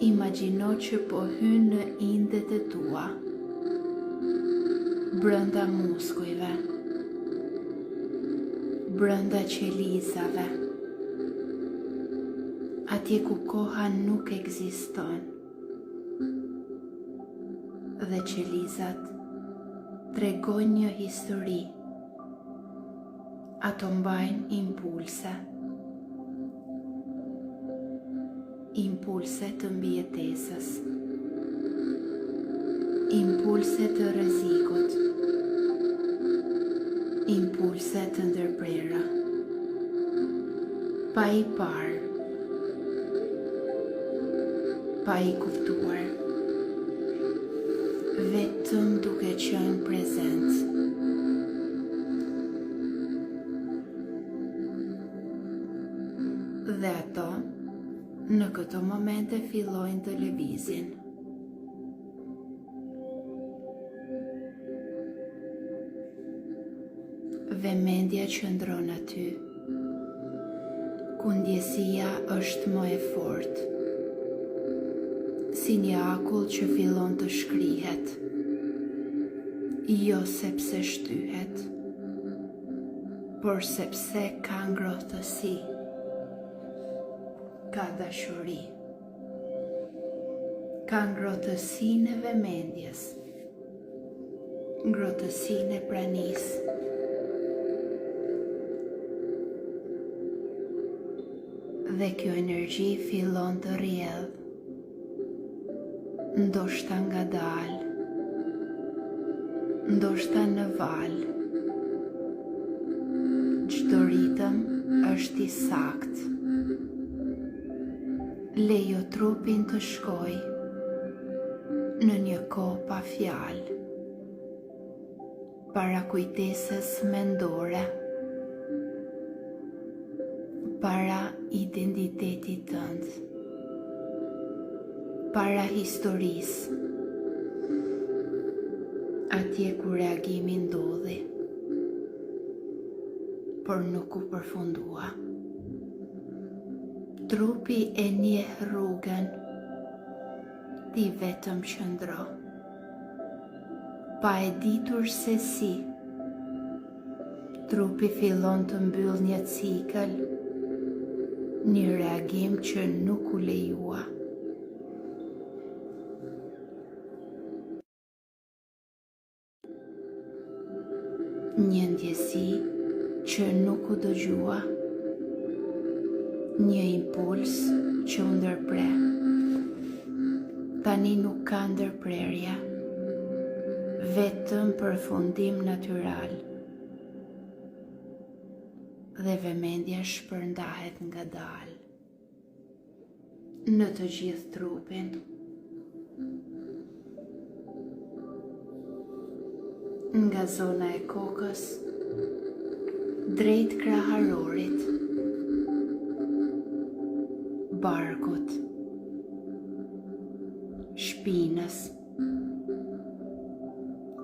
Imagjino që po hyn në indet e tua, brenda muskujve, brenda qelizave, atje ku koha nuk ekziston. Dhe qelizat tregojnë një histori. Ato mbajnë impulse. Impulse të mbijetesës. Impulse të rrezikut. Impulse të ndërprera. Pa i parë. Pa i kuptuar. Vetëm duke qenë prezent. Dhe ato, në këto momente fillojnë të lëvizin. Vëmendja qëndron aty, ku ndjesia është më e fortë. Si një akull që fillon të shkrihet, jo sepse shtyhet, por sepse ka ngrohtësi, ka dashuri, ka ngrohtësinë e vëmendjes, ngrohtësinë e pranisë. Dhe kjo energji fillon të rrjedhë. Ndoshta ngadalë, ndoshta në valë. Çdo ritëm është i saktë. Lejo trupin të shkojë në një kohë pa fjalë, para kujtesës mendore, para identitetit tënd, para historisë, atje ku reagimi ndodhi, por nuk u përfundua. Trupi e njeh rrugën, ti vetëm qëndro, pa e ditur se si. Trupi fillon të mbyll një cikël, një reagim që nuk u lejua. Një ndjesi që nuk u dëgjua, një impuls që u ndërpre. Tani nuk ka ndërprerje, vetëm përfundim natyral. Dhe vëmendja shpërndahet ngadalë në të gjithë trupin. Nga zona e kokës, drejt kraharorit, barkut, shpinës,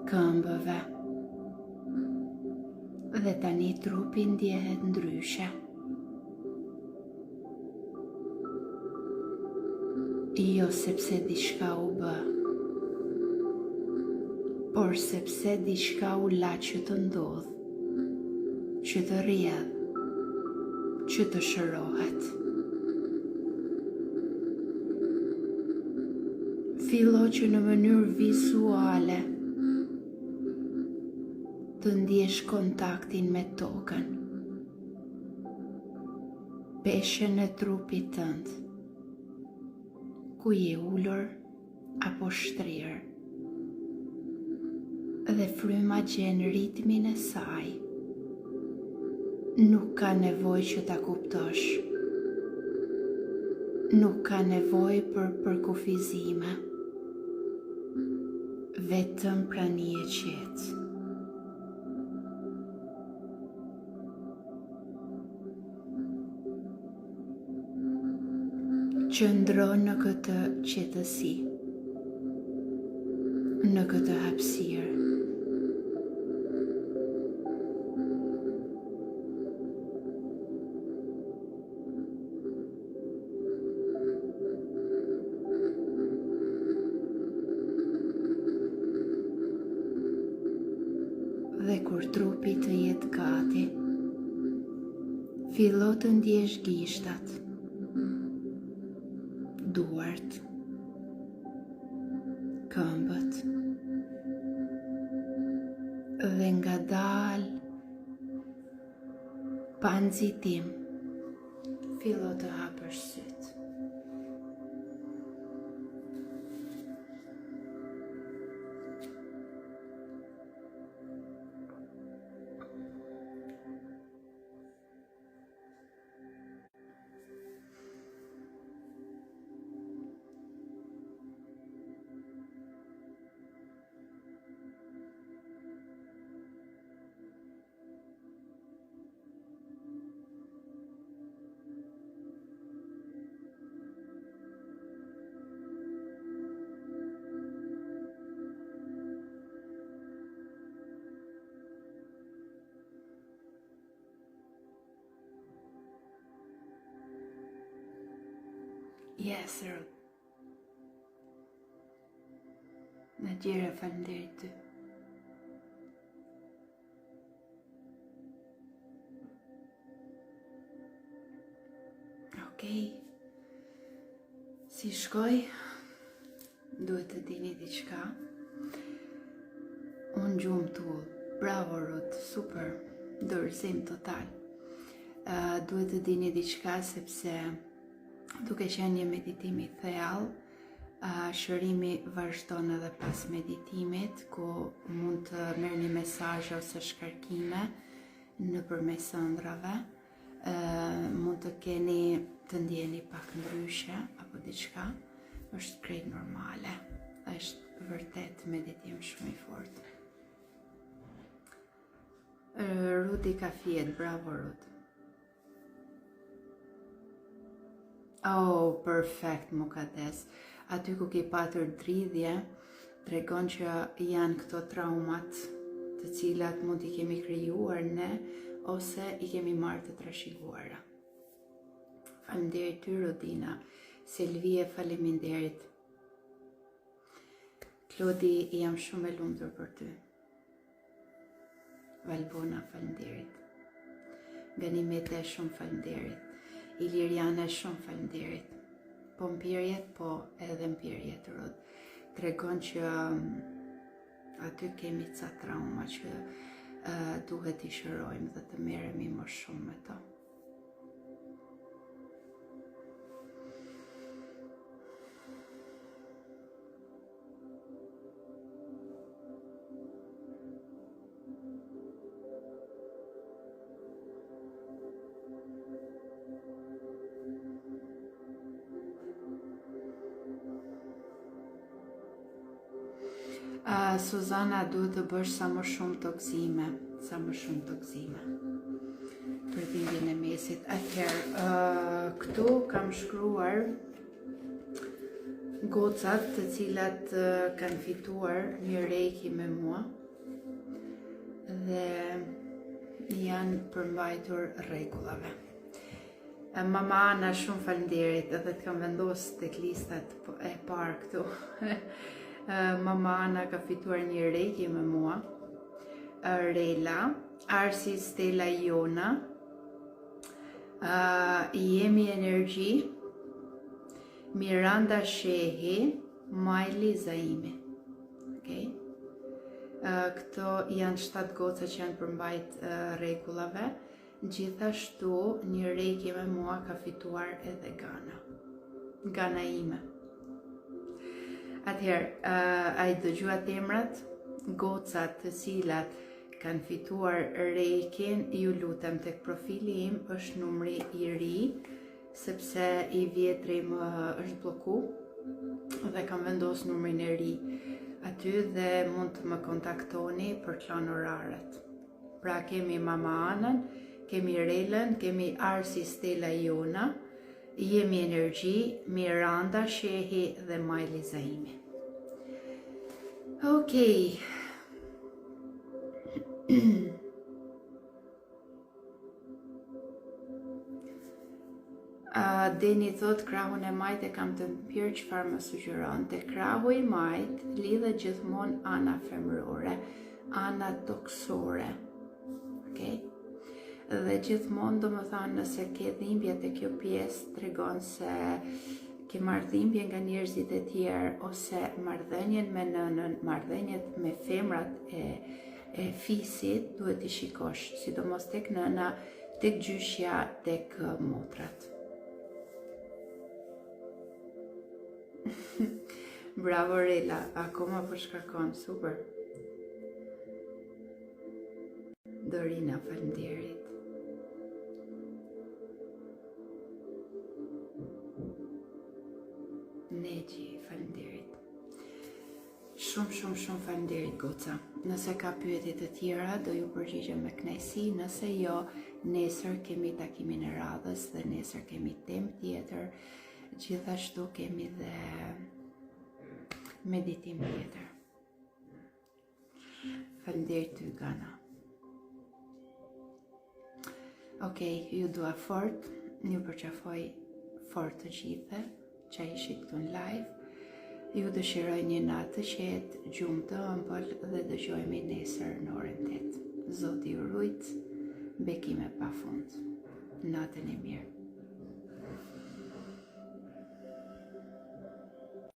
këmbëve, dhe tani trupi ndjehet ndryshe. Jo sepse diçka u bë, por sepse diçka u la që të ndodh, që të rrjedh, që të shërohet. Fillo që në mënyrë vizuale të ndjesh kontaktin me tokën, peshën e trupit tënd, ku je ulur apo shtrirë, dhe fryma gjen ritmin e saj. Nuk ka nevojë që ta kuptosh. Nuk ka nevojë për përkufizime. Vetëm prani e qetë. Qëndro në këtë qetësi, në këtë hapësirë. Dhe kur trupi të jetë gati, fillo të ndjesh gishtat, duart, këmbët, dhe ngadalë, pa nxitim, fillo të hapësh sytë. Yes, sir. Në gjere faleminderit ty. Okej. Si shkoj, duhet të dini diçka. Unë gjumë tu, bravo Ruth, super, dorëzim total. Duhet të dini diçka sepse duke qenë një meditim i thellë, shërimi vazhdon edhe pas meditimit, ku mund të merrni mesazhe ose shkarkime nëpërmes ëndrave, mund të ndjeni pak ndryshe apo diçka, është krejt normale, është vërtet meditim shumë i fortë. Rudi ka fjet, bravo Rudi. Oh, perfekt, Mukades. Aty ku ke patur dridhje, tregon që janë këto traumat të cilat mund t'i kemi krijuar ne, ose i kemi marrë të trashëguara. Faleminderit ty, Rodina. Selvie, faleminderit. Klodi, jam shumë e lumtur për ty. Valbona, faleminderit. Ganimete, shumë faleminderit. Iliriane, shumë faleminderit. Po mpirjet, po edhe mpirjet, Rod. Tregon që aty kemi ca trauma që duhet i shërojmë dhe të merremi më shumë me to. Suzana, duhet të bësh sa më shumë toksime, për bindjen e mesit. Atëherë, këtu kam shkruar gocat të cilat kanë fituar një reiki me mua dhe janë përmbajtur rregullave. Mama Ana, shumë faleminderit, edhe të kam vendosur tek listat e parë këtu. Mama Ana ka fituar një reiki me mua. Rela, Arsi Stella Jona, Jemi Energji, Miranda Shehi, Majli Zaimi. Okay? Këto janë 7 goca që janë përmbajt rregullave. Gjithashtu një reiki me mua ka fituar edhe Gana ime. Atëherë, a i dëgjuat emrat, gocat të cilat kanë fituar reikin, ju lutem tek profili im është numri i ri, sepse i vjetri më është bloku dhe kam vendos numrin e ri aty dhe mund të më kontaktoni për klan oraret. Pra kemi Mama Anën, kemi Relën, kemi Arsi Stella Jona, Jemi energji, Miranda Shehi dhe Majli Zaimi. Okej. Deni thot krahun e majt e kam të mpyrë, çfarë më sugjeron? Te krahu i majt lidhet gjithmonë ana femërore, ana toksore. Okej? Dhe gjithmonë do më thanë nëse ke dhimbje të kjo pjesë tregon se ke marrë dhimbje nga njerëzit e tjerë ose marrëdhënien me nënën, marrëdhëniet me femrat e fisit duhet i shikosh, sidomos tek nëna, tek gjyshja, tek motrat. Bravo Rela, akoma po shkakon, super. Dorina, faleminderit. Negji, faleminderit. Shumë faleminderit goca. Nëse ka pyetje të tjera, do ju përgjigjem me kënaqësi, nëse jo, nesër kemi takimin e radhës dhe nesër kemi temë tjetër. Gjithashtu kemi dhe meditim tjetër. Faleminderit ty Gana. Okej, ju dua fort, ju përqafoj fort të gjithë që ishit këtu në live. Ju dëshiroj një natë të qetë, gjumë të ëmbël dhe dëgjojmë nesër në orën 8. Zoti ju rujt, bekime pafund. Natën e mirë.